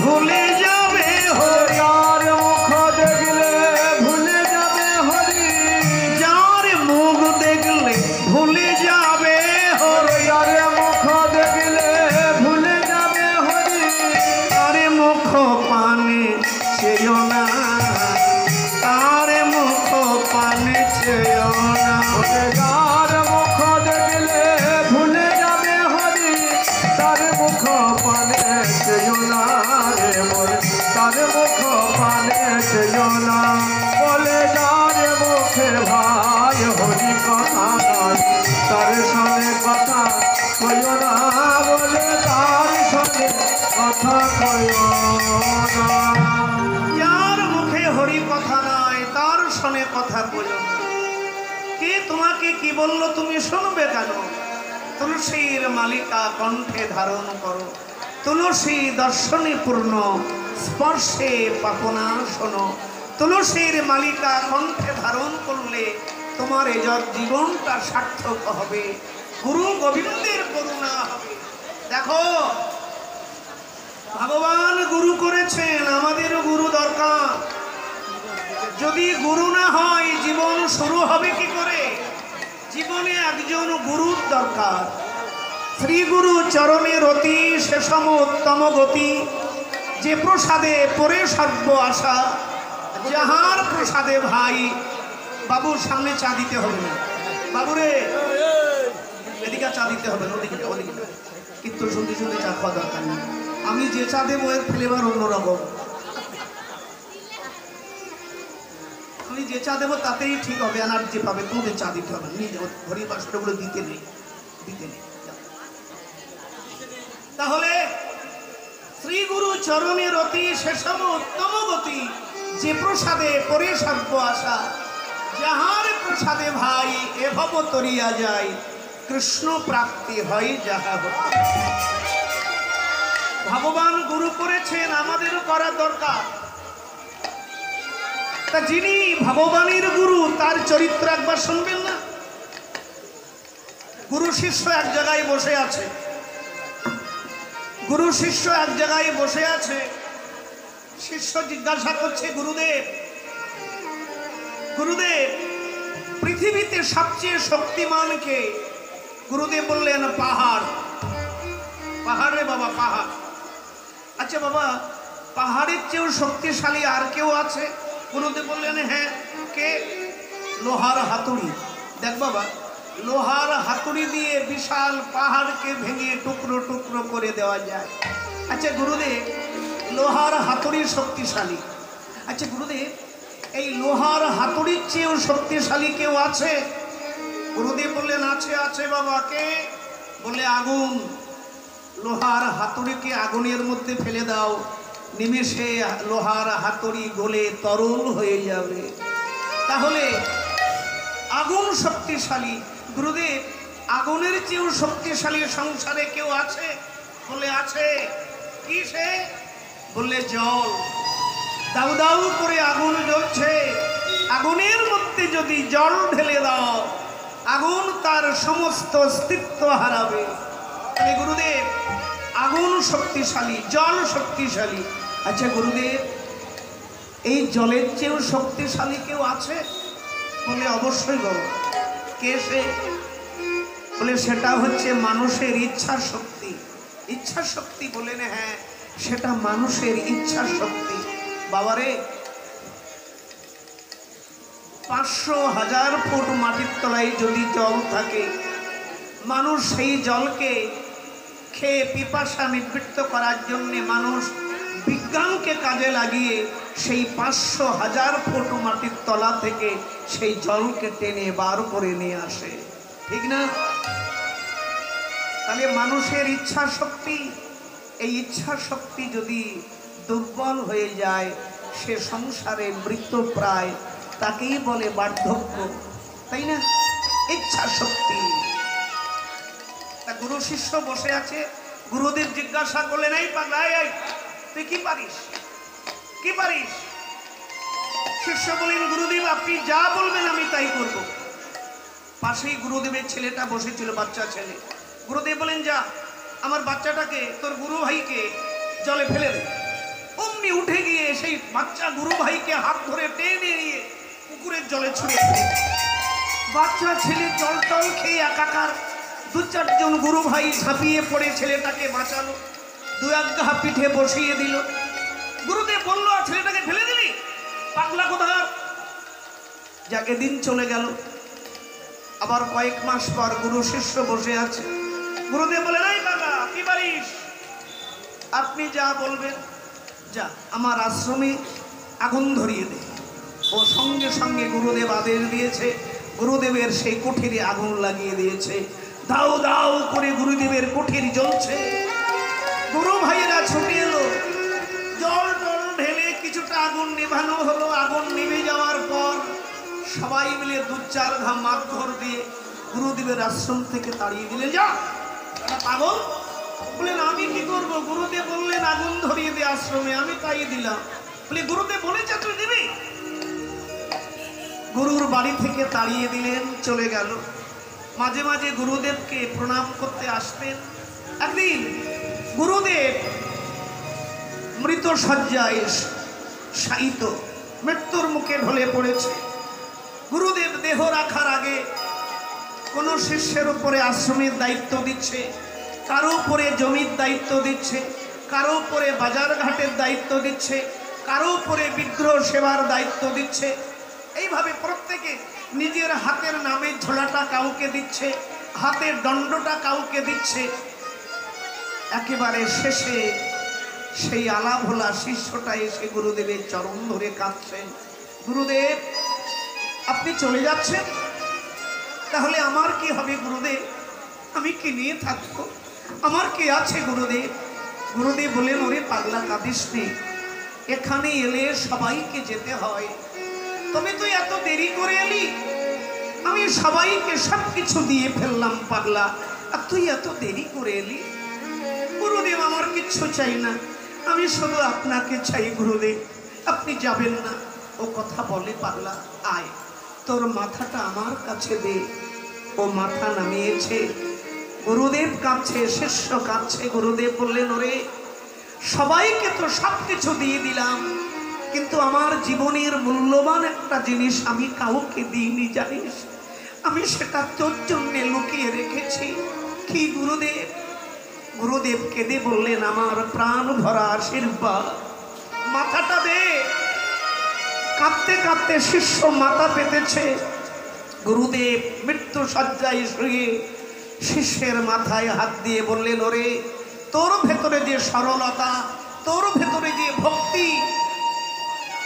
ভুলে যাবে হরি, যার মুখ দেখলে ভুলে যাবে হরি, যার মুখ দেখলে ভুলে যাবে হরি, যার মুখ দেখলে ভুলে যাবে হরি, তার মুখ তোমাকে কি বললো তুমি শুনবে কেন? তুলসীর মালিকা কণ্ঠে ধারণ করো, তুলসী দর্শনে পূর্ণ, স্পর্শে পাপনা শোনো। তুলসীর মালিকা কণ্ঠে ধারণ করলে তোমার এ জীবনটা সার্থক হবে, গুরু গোবিন্দের করুণা হবে। দেখো, ভগবান গুরু করেছেন, আমাদেরও গুরু দরকার। যদি গুরু না হয় জীবন শুরু হবে কি করে? জীবনে একজন গুরুর দরকার। শ্রী গুরু চরণে রতি শেষম উত্তম গতি, যে প্রসাদে পরে সর্ব আশা, যাহার প্রসাদে ভাই। বাবুর সামনে চা দিতে হবে না, বাবুরে এদিকে চা দিতে হবে না, ওদিকে ওদিকে কিন্তু শুনতে শুনতে চা খাওয়া দরকার নেই। আমি যে চা দেবো এর ফ্লেভার অন্যরকম। আমি যে চা দেবো তাতেই ঠিক হবে, এনার্জি পাবে। তোমাদের চা দিতে হবে, নিজে হরিবাসগুলো দিতে নেই, দিতে নেই। তাহলে শ্রী গুরু চরণের অতি শেষম উত্তম গতি, যে প্রসাদে পরে সর্ব আশা, যাহার প্রসাদে ভাই এভব তরিয়া যায়, কৃষ্ণ প্রাপ্তি হয় যাহা। ভগবান গুরু করেছেন, আমাদেরও করা দরকার। তা যিনি ভগবানের গুরু তার চরিত্র একবার শুনবেন না? গুরু শিষ্য এক জায়গায় বসে আছে, গুরু শিষ্য এক জায়গায় বসে আছে। শিষ্য জিজ্ঞাসা করছে, গুরুদেব, গুরুদেব পৃথিবীতে সবচেয়ে শক্তিমান কে? গুরুদেব বললেন, পাহাড়। পাহাড় রে বাবা, পাহাড়। আচ্ছা বাবা, পাহাড়ের চেয়েও শক্তিশালী আর কেউ আছে? গুরুদেব বললেন, হ্যাঁ। কে? লোহার হাতুড়ি। দেখ বাবা, লোহার হাতুড়ি দিয়ে বিশাল পাহাড়কে ভেঙে টুকরো টুকরো করে দেওয়া যায়। আচ্ছা গুরুদেব, লোহার হাতুড়ি শক্তিশালী। আচ্ছা গুরুদেব, এই লোহার হাতুড়ির চেয়েও শক্তিশালী কেউ আছে? গুরুদেব বললেন, আছে আছে বাবা। কে? বলে আগুন। লোহার হাতুড়িকে আগুনের মধ্যে ফেলে দাও, নিমেষে লোহার হাতুড়ি গলে তরল হয়ে যাবে। তাহলে আগুন শক্তিশালী। গুরুদেব, আগুনের চেয়েও শক্তিশালী সংসারে কেউ আছে? বলে আছে। কি সে? বললে জল। দাউ দাউ করে আগুন জ্বলছে, আগুনের মধ্যে যদি জল ঢেলে দাও, আগুন তার সমস্ত অস্তিত্ব হারাবে। গুরুদেব, আগুন শক্তিশালী, জল শক্তিশালী। আচ্ছা গুরুদেব, এই জলের চেয়েও শক্তিশালী কেউ আছে? বলে অবশ্যই বাবা। কে সে? বলে সেটা হচ্ছে মানুষের ইচ্ছা শক্তি। ইচ্ছা শক্তি? বলেন হ্যাঁ, সেটা মানুষের ইচ্ছা শক্তি। বাবারে, 500,000 ফুট মাটির তলায় যদি জল থাকে, মানুষ সেই জলকে খেয়ে পিপাসা নিবৃত্ত করার জন্য মানুষ বিজ্ঞানকে কাজে লাগিয়ে সেই 500,000 ফুট মাটির তলা থেকে সেই জলকে টেনে বার করে নিয়ে আসে, ঠিক না? তাহলে মানুষের ইচ্ছা শক্তি, এই ইচ্ছা শক্তি যদি দুর্বল হয়ে যায়, সে সংসারে মৃত্যুপ্রায়, তাকেই বলে বার্ধক্য, তাই না? ইচ্ছা শক্তি। তা গুরু শিষ্য বসে আছে, গুরুদেব জিজ্ঞাসা করলেন, এই পাগলা, এই তুই কি পারিস, কি পারিস? শিষ্য বলেন, গুরুদেব আপনি যা বলবেন আমি তাই করব। পাশেই গুরুদেবের ছেলেটা বসেছিল, বাচ্চা ছেলে। গুরুদেব বলেন, যা আমার বাচ্চাটাকে, তোর গুরু ভাইকে জলে ফেলে দে। অমনি উঠে গিয়ে সেই বাচ্চা গুরু ভাইকে হাত ধরে টেনে নিয়ে পুকুরের জলে ছুঁড়ে ফেলে। বাচ্চা ছেলে জল টল খেয়ে একাকার। 2-4 জন গুরু ভাই ঝাঁপিয়ে পড়ে ছেলেটাকে বাঁচালো, 2-1 ঘা পিঠে বসিয়ে দিল। গুরুদেব বললো, ছেলেটাকে ফেলে দিবি, পাগলা কোথাকার। যাকে দিন চলে গেল। আবার কয়েক মাস পর গুরু শিষ্য বসে আছে। গুরুদেব বলে, নাই বাবা কি পারিস? আপনি যা বলবেন, যা আমার আশ্রমে আগুন ধরিয়ে দে। ও সঙ্গে সঙ্গে গুরুদেব আদেশ দিয়েছে, গুরুদেবের সেই কুঠিরে আগুন লাগিয়ে দিয়েছে। দাউ দাউ করে গুরুদেবের কুঠির জ্বলছে। গুরু ভাইয়েরা ছুটে এলো, জল টল ঢেলে কিছুটা আগুন নেভানো হলো। আগুন নিভে যাওয়ার পর সবাই মিলে 2-4 ঘাম মারধর দিয়ে গুরুদেবের আশ্রম থেকে তাড়িয়ে দিলেন। যা এটা পাগল। বললেন আমি কি করব? গুরুদেব বললেন আগুন ধরিয়ে দে আশ্রমে, আমি তাই দিলাম। বলে গুরুদেব বলেছে তুই দিবি? গুরুর বাড়ি থেকে তাড়িয়ে দিলেন, চলে গেল। মাঝে মাঝে গুরুদেবকে প্রণাম করতে আসতেন। একদিন গুরুদেব মৃত শয্যায় শায়িত, মৃত্যুর মুখে ঢলে পড়েছে। গুরুদেব দেহ রাখার আগে কোনো শিষ্যের উপরে আশ্রমের দায়িত্ব দিচ্ছে, কারো উপরে জমির দায়িত্ব দিচ্ছে, কারো উপরে বাজার ঘাটের দায়িত্ব দিচ্ছে, কারো উপরে বিগ্রহ সেবার দায়িত্ব দিচ্ছে। এইভাবে প্রত্যেকে নিজের হাতের নামের ঝোলাটা কাউকে দিচ্ছে, হাতের দণ্ডটা কাউকে দিচ্ছে। একেবারে শেষে সেই আলাভোলা শিষ্যটা এসে গুরুদেবের চরণ ধরে কাঁদছেন। গুরুদেব আপনি চলে যাচ্ছেন, তাহলে আমার কি হবে গুরুদেব? আমি কি নিয়ে থাকবো? আমার কি আছে গুরুদেব? গুরুদেব বলেন ওরে পাগলা কাঁদিস নে, এখানে এলে সবাইকে যেতে হয়, তবে তুই এত দেরি করে এলি। আমি সবাইকে সব কিছু দিয়ে ফেললাম পাগলা, আর তুই এত দেরি করে এলি। গুরুদেব আমার কিচ্ছু চাই না, আমি শুধু আপনাকে চাই গুরুদেব, আপনি যাবেন না। ও কথা বলে পাগলা, আয় তোর মাথাটা আমার কাছে দে। ও মাথা নামিয়েছে, গুরুদেব কাঁদছে, শিষ্য কাঁদছে। গুরুদেব বললেন ওরে সবাইকে তো সব কিছু দিয়ে দিলাম, কিন্তু আমার জীবনের মূল্যবান একটা জিনিস আমি কাউকে দিইনি জানিস? আমি সেটা তোর জন্য লুকিয়ে রেখেছি। কি গুরুদেব? গুরুদেব কেঁদে বললেন আমার প্রাণ ভরা আশীর্বাদ, মাথাটা দে। কাঁদতে কাঁদতে শিষ্য মাথা পেতেছে। গুরুদেব মৃত্যু শয্যায় শুয়ে শিষ্যের মাথায় হাত দিয়ে বললেন ওরে তোর ভেতরে যে সরলতা, তোর ভেতরে যে ভক্তি,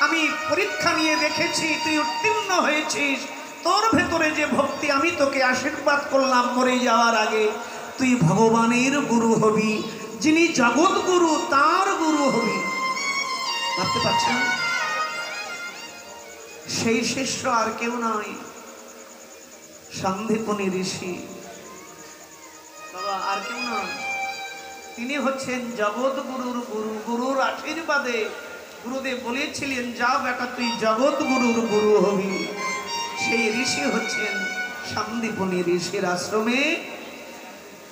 আমি পরীক্ষা নিয়ে দেখেছি তুই উত্তীর্ণ হয়েছিস। তোর ভেতরে যে ভক্তি, আমি তোকে আশীর্বাদ করলাম মরে যাওয়ার আগে তুই ভগবানের গুরু হবি, যিনি জগৎ গুরু তার গুরু হবি। ভাবতে পারছেন? সেই শিষ্য আর কেউ নয়, সন্দীপনী ঋষি। বাবা আর কেউ নয়, তিনি হচ্ছেন জগৎ গুরুর গুরু। গুরুর আশীর্বাদে গুরুদেব বলেছিলেন যা বেটা তুই জগৎ গুরুর গুরু হবি। সেই ঋষি হচ্ছেন সন্দীপনী ঋষির আশ্রমে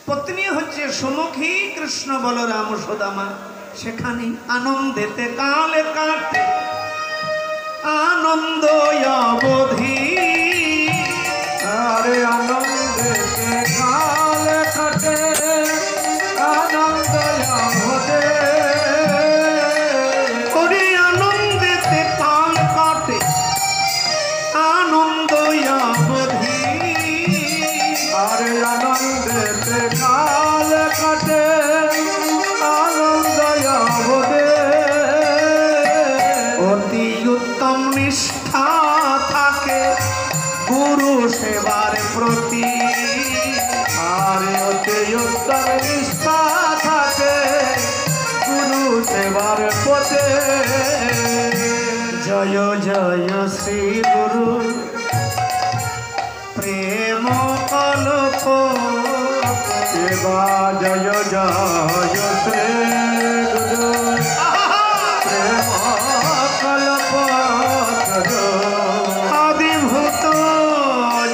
পত্নী হচ্ছে সুমুখী, কৃষ্ণ বলরাম সুদামা। সেখানে আনন্দেতে কালে কাটে আনন্দ অবধি। আরে আনন্দেতে কালে কাটে আনন্দ অবধি। ওরে আনন্দেতে কাল কাটে আনন্দ অবধি। আরে আনন্দেতে কালে কাটে আনন্দ অবধি। অতি উত্তম নিষ্ঠা থাকে গুরু সেবার প্রতি। আরে অতি উত্তম নিষ্ঠা থাকে গুরু সেবার পথে। জয় জয় শ্রী গুরু প্রেম কল্প। সেবা জয় জয় শ্রী গুরু প্রেম কল্প। আদিভূত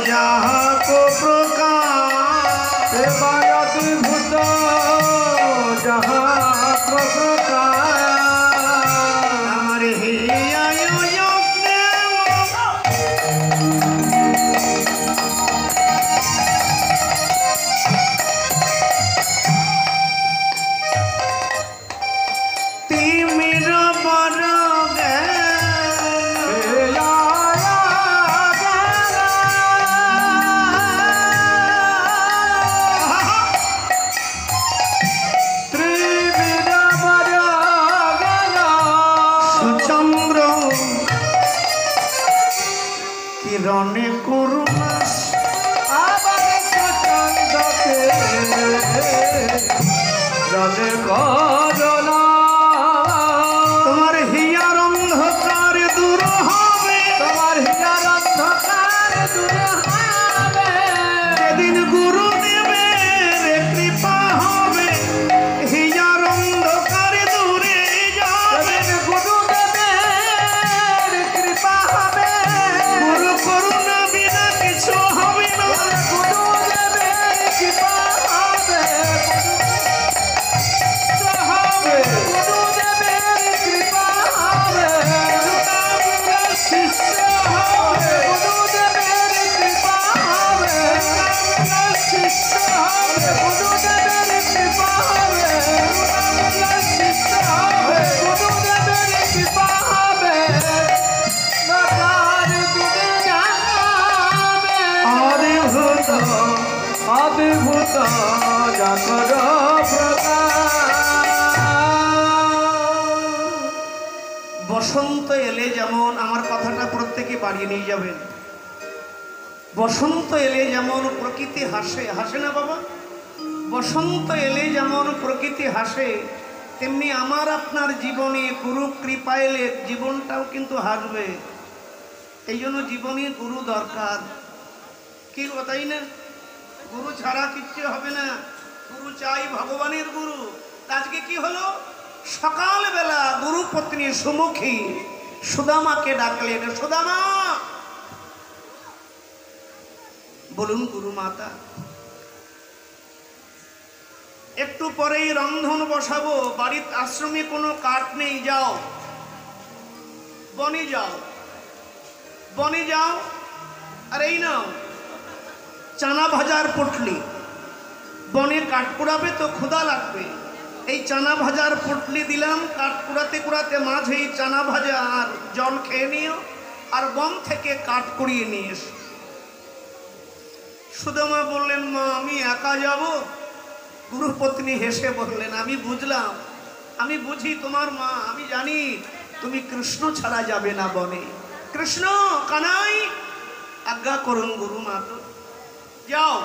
যাহাকো প্রকাশ। সেবা অদ্ভুত যাহা প্রকাশ। আমার হিয়ায় যজ্ঞে তিমির বড় জ্ঞান। সুচন্দ্র কিরণে করুণা। তোমার হিয়ার অন্ধকার দূর হবে। তোমার হিয়ার অন্ধকার অদ্ভুত জাগর বসন্ত এলে যেমন, আমার কথাটা প্রত্যেকে বাড়িয়ে নিয়ে যাবেন, বসন্ত এলে যেমন প্রকৃতি হাসে, হাসে না বাবা? বসন্ত এলে যেমন প্রকৃতি হাসে, তেমনি আমার আপনার জীবনে গুরু কৃপা এলে জীবনটাও কিন্তু হাসবে। এই জন্য জীবনে গুরু দরকার। কি কথাই না? গুরু ছাড়া কিচ্ছু হবে না। গুরু চাই, ভগবানের গুরু। আজকে কি হলো? সকালবেলা গুরু পত্নী সুমুখী সুদামাকে ডাকলেন, সুদামা। বলুন গুরু মাতা, একটু পরেই রন্ধন বসাবো, বাড়ির আশ্রমে কোনো কাঠ নেই, যাও বনে যাও, বনে যাও, আর এই নাও চানা ভাজার পটলি। বনে কাঠ কুড়াবে তো ক্ষুধা লাগবে, এই চানা ভাজার পটলি দিলাম, কাঠ কুড়াতে কুড়াতে মাঝে এই চানা ভাজা আর জল খেয়ে নিও, আর বন থেকে কাঠ কুড়িয়ে নিয়ে এসো। সুদামা বললেন, মা আমি একা যাব? গুরুপত্নী হেসে বললেন, আমি বুঝলাম, আমি বুঝি তোমার মা, আমি জানি তুমি কৃষ্ণ ছাড়া যাবে না বনে। কৃষ্ণ কানাই আজ্ঞা করুন গুরু মাতা, যাও।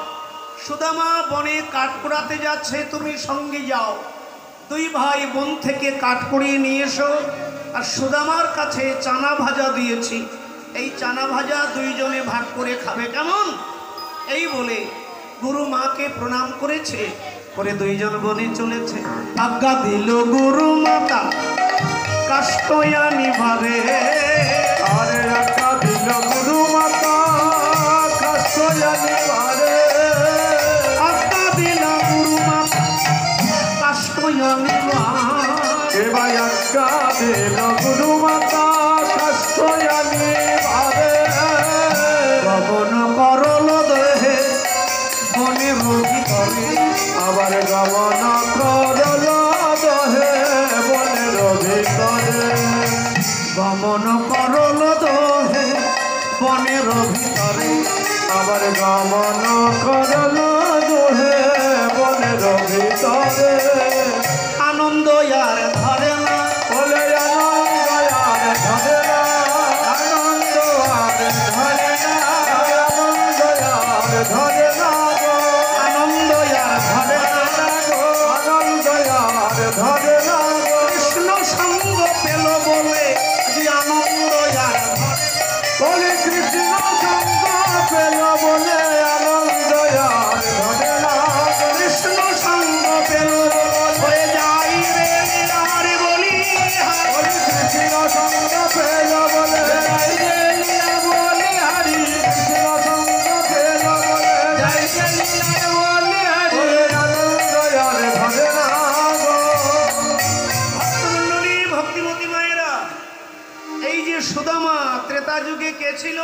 সুদামা বনে কাঠ কুড়াতে যাচ্ছে, তুমি সঙ্গে যাও। দুই ভাই বন থেকে কাঠ কুড়িয়ে নিয়ে এসো, আর সুদামার কাছে চানা ভাজা দিয়েছি, এই চানা ভাজা দুইজনে ভাগ করে খাবে, কেমন? এই বলে গুরু মাকে প্রণাম করেছে, করে দুইজন বনে চলেছে। আজ্ঞা দিল গুরু মাতা কাষ্টয়ানি ভারে, আরে আজ্ঞা দিল গুরু মাতা কাষ্টয়ানি ভারে, আজ্ঞা দিল গুরু মাতা কাষ্টয়ানি ভারে, এবার আজ্ঞা দিল গুরু মাতা কাষ্টয়ানি ভারে। গগন করল দেহে বনের ভিতরে, আবার গমন করল দহে বনের ভিতরে, গমন করল দেহে বনের ভিতরে, আবার গমন করল দহে বনের ভিতরে। আনন্দ আর ধরে না, বলে আনন্দ আর ধরে না, আনন্দ আর ধরে না, আনন্দ আর ধরে না গো, আনন্দ আর ধরে না গো। আনন্দ আর ধরে না গো। কৃষ্ণ সঙ্গ পেল বলে আজ আনন্দ আর ধরে না। বলে কৃষ্ণ সঙ্গ পেল বলে আনন্দ আর ধরে না গো। কৃষ্ণ সঙ্গ পেল হয়ে যাই রে আর বলি, বলে কৃষ্ণ সঙ্গ পেল বলে যাই রে বলি হারি, কৃষ্ণ সঙ্গ পেল বলে যাই রে বলি হারি। বলে আনন্দ আর ধরে না গো। ভক্তমণ্ডলী, ভক্তিমতী মায়েরা, এই যে সুদামা ত্রেতা যুগে কে ছিল?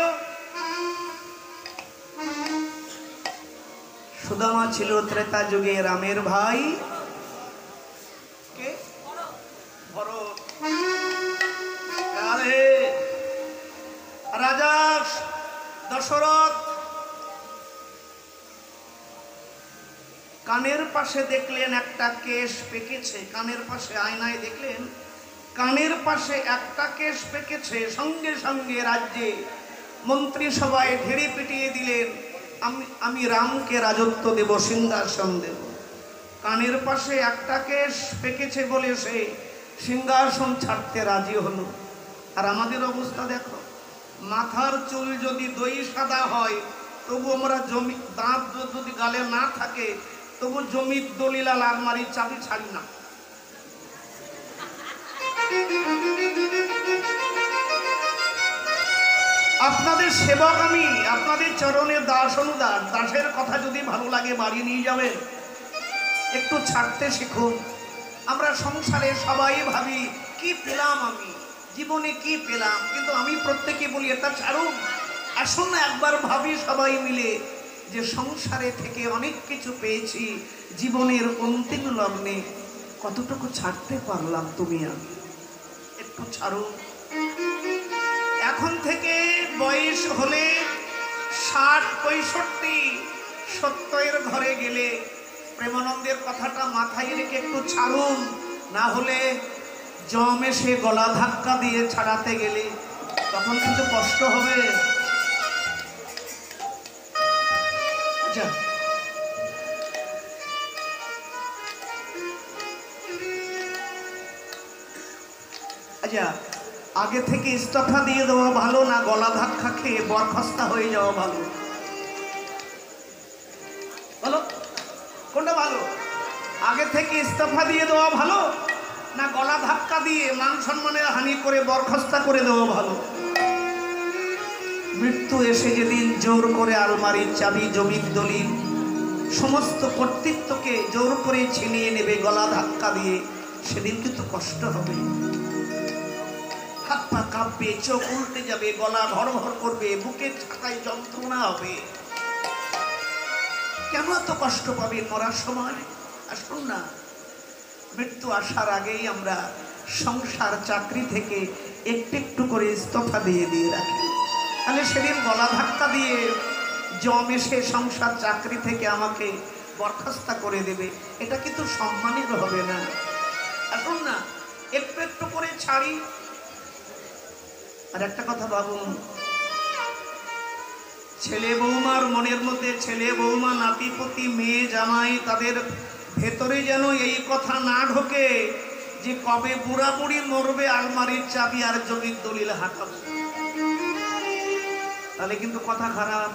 সুদামা ছিল ত্রেতা যুগে রামের ভাই কে? ভরত। আরে রাজা দশরথ কানের পাশে দেখলেন একটা কেশ পেকেছে, কানের পাশে আয়নায় দেখলেন কানের পাশে একটা কেশ পেকেছে, সঙ্গে সঙ্গে রাজ্যে মন্ত্রিসভায় ঢেড়ে পিটিয়ে দিলেন, আমি রামকে রাজত্ব দেব, সিংহাসন দেব। কানের পাশে একটা কেশ পেকেছে বলে সে সিংহাসন ছাড়তে রাজি হলো। আর আমাদের অবস্থা দেখো, মাথার চুল যদি দই সাদা হয় তবু আমরা জমি, দাঁত যদি গালে না থাকে তবু জমির দলিল আর আলমারির চাবি ছাড়ি না। আপনাদের সেবক আমি, আপনাদের চরণে দাস অনুদাস, দাসের কথা যদি ভালো লাগে বাড়ি নিয়ে যাবেন, একটু ছাড়তে শিখুন। আমরা সংসারে সবাই ভাবি কি পেলাম, আমি জীবনে কি পেলাম, কিন্তু আমি প্রত্যেকে বলি এটা ছাড়ুন, আসুন না একবার ভাবি সবাই মিলে যে সংসারে থেকে অনেক কিছু পেয়েছি, জীবনের অন্তিম লগ্নে কতটুকু ছাড়তে পারলাম তুমি আমি, একটু ছাড়ুন। এখন থেকে বয়স হলে 60, 65, সত্যের ঘরে গেলে প্রেমানন্দের কথাটা মাথায় রেখে একটু ছাড়ুন, না হলে জম এসে গলা ধাক্কা দিয়ে ছাড়াতে গেলে তখন কিন্তু কষ্ট হবে। আচ্ছা, আচ্ছা, আগে থেকে ইস্তফা দিয়ে দেওয়া ভালো না গলা ধাক্কা খেয়ে বরখাস্ত হয়ে যাওয়া ভালো? বলো কোনটা ভালো? আগে থেকে ইস্তফা দিয়ে দেওয়া ভালো না গলা ধাক্কা দিয়ে মান সম্মানের হানি করে বরখাস্ত করে দেওয়া ভালো? মৃত্যু এসে যেদিন জোর করে আলমারির চাবি, জমির দলিল, সমস্ত কর্তৃত্বকে জোর করে ছিনিয়ে নেবে গলা ধাক্কা দিয়ে, সেদিন কিন্তু কষ্ট হবে। হাত পা কাঁপবে, চোখ উল্টে যাবে, গলা ঘর ঘর করবে, বুকের ছাতায় যন্ত্রণা হবে। কেন এত কষ্ট পাবে মরার সময়? আসুন না, মৃত্যু আসার আগেই আমরা সংসার চাকরি থেকে একটু একটু করে ইস্তফা দিয়ে দিয়ে রাখি, তাহলে সেদিন গলা ধাক্কা দিয়ে জম এসে সংসার চাকরি থেকে আমাকে বরখাস্ত করে দেবে, এটা কিন্তু সম্মানের হবে না। আসুন না, একটু একটু করে ছাড়ি। আর একটা কথা ভাবুন, ছেলে বৌমার মনের মধ্যে, ছেলে বৌমা, নাতিপতি, মেয়ে জামাই, তাদের ভেতরে যেন এই কথা না ঢোকে যে কবে বুড়া বুড়ি মরবে আলমারির চাবি আর জমির দলিল হাঁটাবো, তাহলে কিন্তু কথা খারাপ।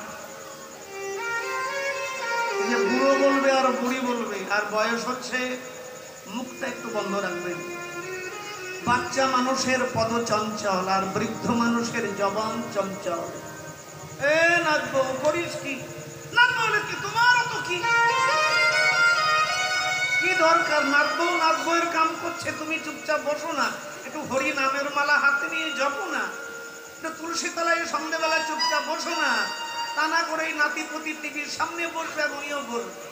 যে বুড়ো বলবে আর বুড়ি বলবে, আর বয়স হচ্ছে, মুখটা একটু বন্ধ রাখবেন। বাচ্চা মানুষের পদ চঞ্চল আর বৃদ্ধ মানুষের জবান চঞ্চল। এ নাচবো, করিস কি? নাচবো বলে কি তোমার তো কি দরকার? নাচবো নাচবো এর কাম করছে, তুমি চুপচাপ বসো না, একটু হরি নামের মালা হাতে নিয়ে জপো না, একটু তুলসী তলায় সন্ধ্যেবেলা চুপচাপ বসো না, তা না করে নাতিপতি টিভির সামনে বসবে এবং ইও বলবে।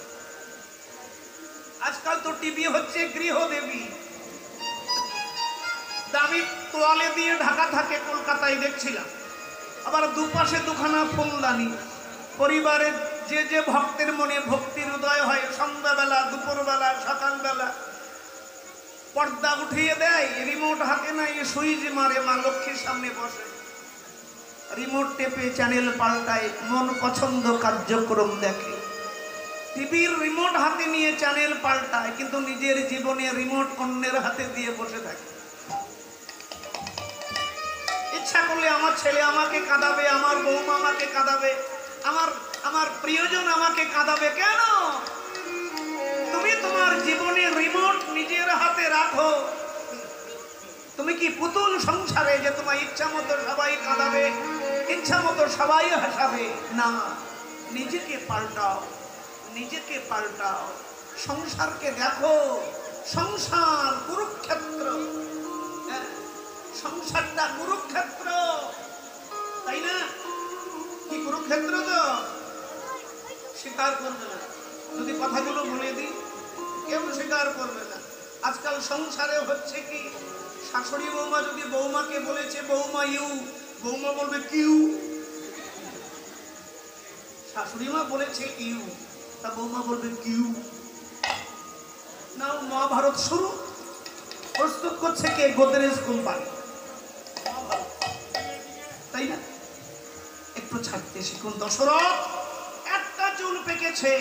আজকাল তো টিভি হচ্ছে গৃহদেবী, দামি তোয়ালে দিয়ে ঢাকা থাকে, কলকাতায় দেখছিলাম। আবার দুপাশে দুখানা ফুলদানি। পরিবারের যে যে ভক্তের মনে ভক্তির উদয় হয়, সন্ধ্যাবেলা, দুপুরবেলা, সকালবেলা পর্দা উঠিয়ে দেয়, রিমোট হাতে নাই, সুইচ মারে, মা লক্ষ্মীর সামনে বসে, রিমোট টেপে চ্যানেল পাল্টায়, মন পছন্দ কার্যক্রম দেখে। টিভির রিমোট হাতে নিয়ে চ্যানেল পাল্টায়, কিন্তু নিজের জীবনে রিমোট অন্যের হাতে দিয়ে বসে থাকে। ইচ্ছা করলে আমার ছেলে আমাকে কাঁদাবে, আমার বৌমা আমাকে কাঁদাবে, আমার প্রিয়জন আমাকে কাঁদাবে। কেন? তুমি তোমার জীবনে রিমোট নিজের হাতে রাখো। তুমি কি পুতুল সংসারে যে তোমার ইচ্ছা মতো সবাই কাঁদাবে, ইচ্ছা মতো সবাই হাসাবে? না, নিজেকে পাল্টাও, নিজেকে পাল্টাও। সংসারকে দেখো, সংসার কুরুক্ষেত্র, সংসারটা কুরুক্ষেত্র, তাই না? কি কুরুক্ষেত্র? তো স্বীকার করবে না, যদি কথাগুলো বলে দিই কেউ স্বীকার করবে না। আজকাল সংসারে হচ্ছে কি, শাশুড়ি বৌমা যদি বৌমাকে বলেছে বৌমা ইউ, বৌমা বলবে কিউ। শাশুড়ি মা বলেছে ইউ, তা বৌমা বলবে কিউ। নাও মহাভারত শুরু, প্রস্তুত করছে কে? গোদরেজ কোম্পানি, তাই না? একটু ছাড়তে শিখুন। দশরথ একটা চুল পেকেছে,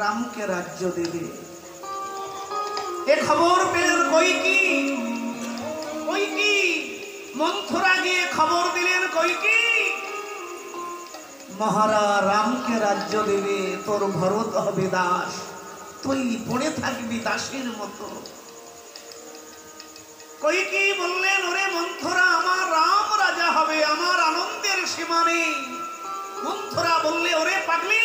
রামকে রাজ্য দেবে, এ খবর পেলেন কইকি। কইকি মন্থরা গিয়ে খবর দিলেন কইকি, মহারা রামকে রাজ্য দেবে, তোর ভরত হবে দাস, তুই পড়ে থাকবি দাসের মতো। কইকি বললেন, ওরে মন্থরা, আমার রাম রাজা হবে, আমার আনন্দের সীমা নেই। মন্থরা বললে, ওরে পাগলি,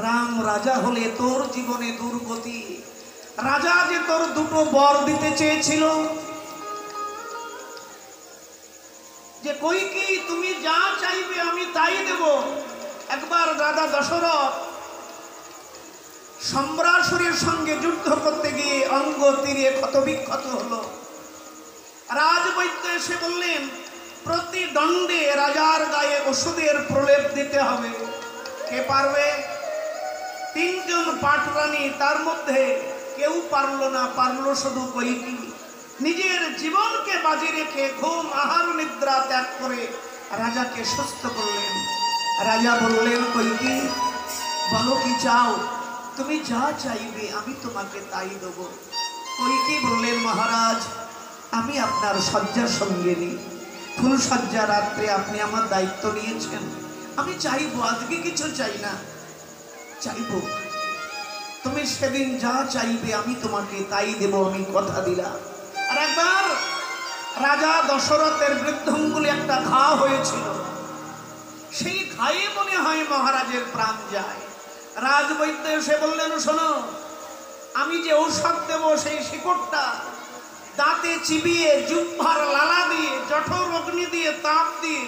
রাম রাজা হলে তোর জীবনে দুর্গতি। রাজা যে তোর দুটো বর দিতে চেয়েছিল, যে কইকি তুমি যা চাইবে আমি তাই দেব। একবার রাজা দশরথ সম্রাসুরের সঙ্গে যুদ্ধ করতে গিয়ে অঙ্গ তীরে ক্ষতবিক্ষত হলো। রাজবৈদ্য এসে বললেন, প্রতি দণ্ডে রাজার গায়ে ওষুধের প্রলেপ দিতে হবে। কে পারবে? তিনজন পাটরানী, তার মধ্যে কেউ পারলো না, পারলো শুধু কইকি। নিজের জীবনকে বাজি রেখে ঘুম আহার নিদ্রা ত্যাগ করে রাজাকে সুস্থ করলেন। রাজা বললেন, কইকি বলো কি চাও? তুমি যা চাইবে আমি তোমাকে তাই দেব। কইকি বললেন, মহারাজ আমি আপনার শয্যা সঙ্গিনী, ফুল শয্যা রাত্রে আপনি আমার দায়িত্ব নিয়েছেন, আমি চাইবো, আজকে কিছু চাই না, চাইবো তুমি সেদিন যা চাইবে আমি তোমাকে তাই দেব, আমি কথা দিলাম। আর একবার রাজা দশরথের বৃদ্ধাঙ্গুলে একটা ঘা হয়েছিল, সেই ঘায়ে মনে হয় মহারাজের প্রাণ যায়। রাজবৈদ্য এসে বললেন, শোনো আমি যে ঔষধ দেব সেই শিকড়টা দাঁতে চিবিয়ে জিহ্বার লালা দিয়ে জঠর অগ্নি দিয়ে তাপ দিয়ে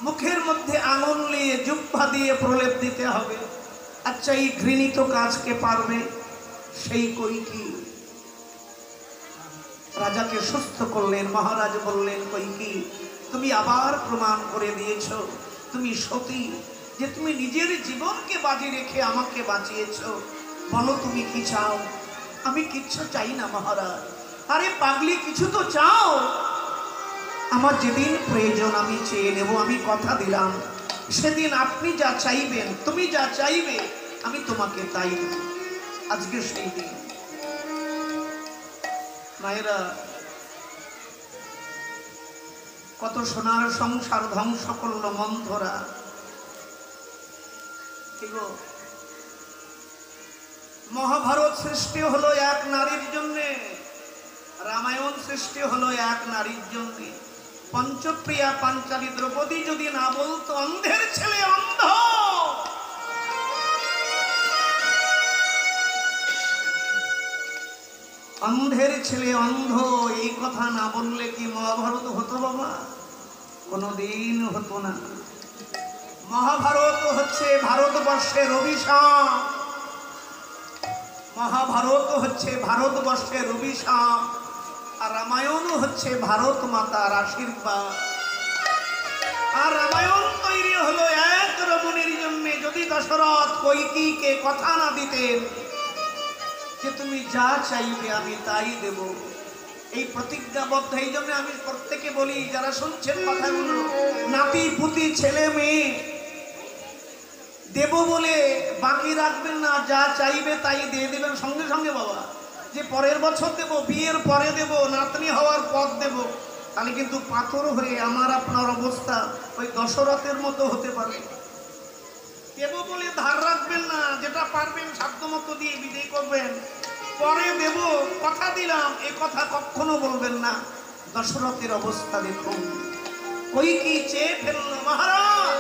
মুখের মধ্যে আঙুল নিয়ে জিহ্বা দিয়ে প্রলেপ দিতে হবে। আচ্ছা এই ঘৃণিত কাজকে পারবে? সেই কইকি রাজাকে সুস্থ করলেন। মহারাজ বললেন, কইকি তুমি আবার প্রমাণ করে দিয়েছ তুমি সতী, যে তুমি নিজের জীবনকে বাজি রেখে আমাকে বাঁচিয়েছ। বলো তুমি কি চাও? আমি কিচ্ছু চাই না মহারাজ। আরে পাগলি, কিছু তো চাও। আমার যেদিন প্রয়োজন আমি চেয়ে নেব, আমি কথা দিলাম সেদিন আপনি যা চাইবেন, তুমি যা চাইবে আমি তোমাকে তাই দেব। আজকে সেই দিন। মায়েরা, কত সোনার সংসার ধ্বংস করল মন্থরা। মহাভারত সৃষ্টি হলো এক নারীর জন্যে, রামায়ণ সৃষ্টি হলো এক নারীর জন্যে। পঞ্চপ্রিয়া পাঞ্চালী দ্রৌপদী যদি না বলতো অন্ধের ছেলে অন্ধ, অন্ধের ছেলে অন্ধ, এই কথা না বললে কি মহাভারত হতো বাবা? কোনদিন হতো না। মহাভারত হচ্ছে ভারতবর্ষের অভিশাপ, মহাভারত হচ্ছে ভারতবর্ষের অভিশাপ, আর রামায়ণ হচ্ছে ভারত মাতার আশীর্বাদ। আর রামায়ণ তৈরি হলো এক রমণীর জন্য। যদি দশরথ কইকিকে কথা না দিতেন যে তুমি যা চাইবে আমি তাই দেব, এই প্রতিজ্ঞাবদ্ধ, এই জন্য আমি প্রত্যেকে বলি যারা শুনছেন কথাগুলো, নাতি পুতি ছেলে মেয়ে দেব বলে বাকি রাখবেন না, যা চাইবে তাই দিয়ে দেবেন সঙ্গে সঙ্গে বাবা। যে পরের বছর দেব, বিয়ের পরে দেব, নাতনি হওয়ার পর দেব, তাহলে কিন্তু পাথর হয়ে আমার আপনার অবস্থা ওই দশরথের মতো হতে পারে। দেব বলে ধার রাখবেন না, যেটা পারবেন সাধ্য মতো দিয়ে বিদায় করবেন। পরে দেব কথা দিলাম, এ কথা কখনো বলবেন না। দশরথের অবস্থা দেখুন, কইকি চেয়ে ফেলল মহারাজ।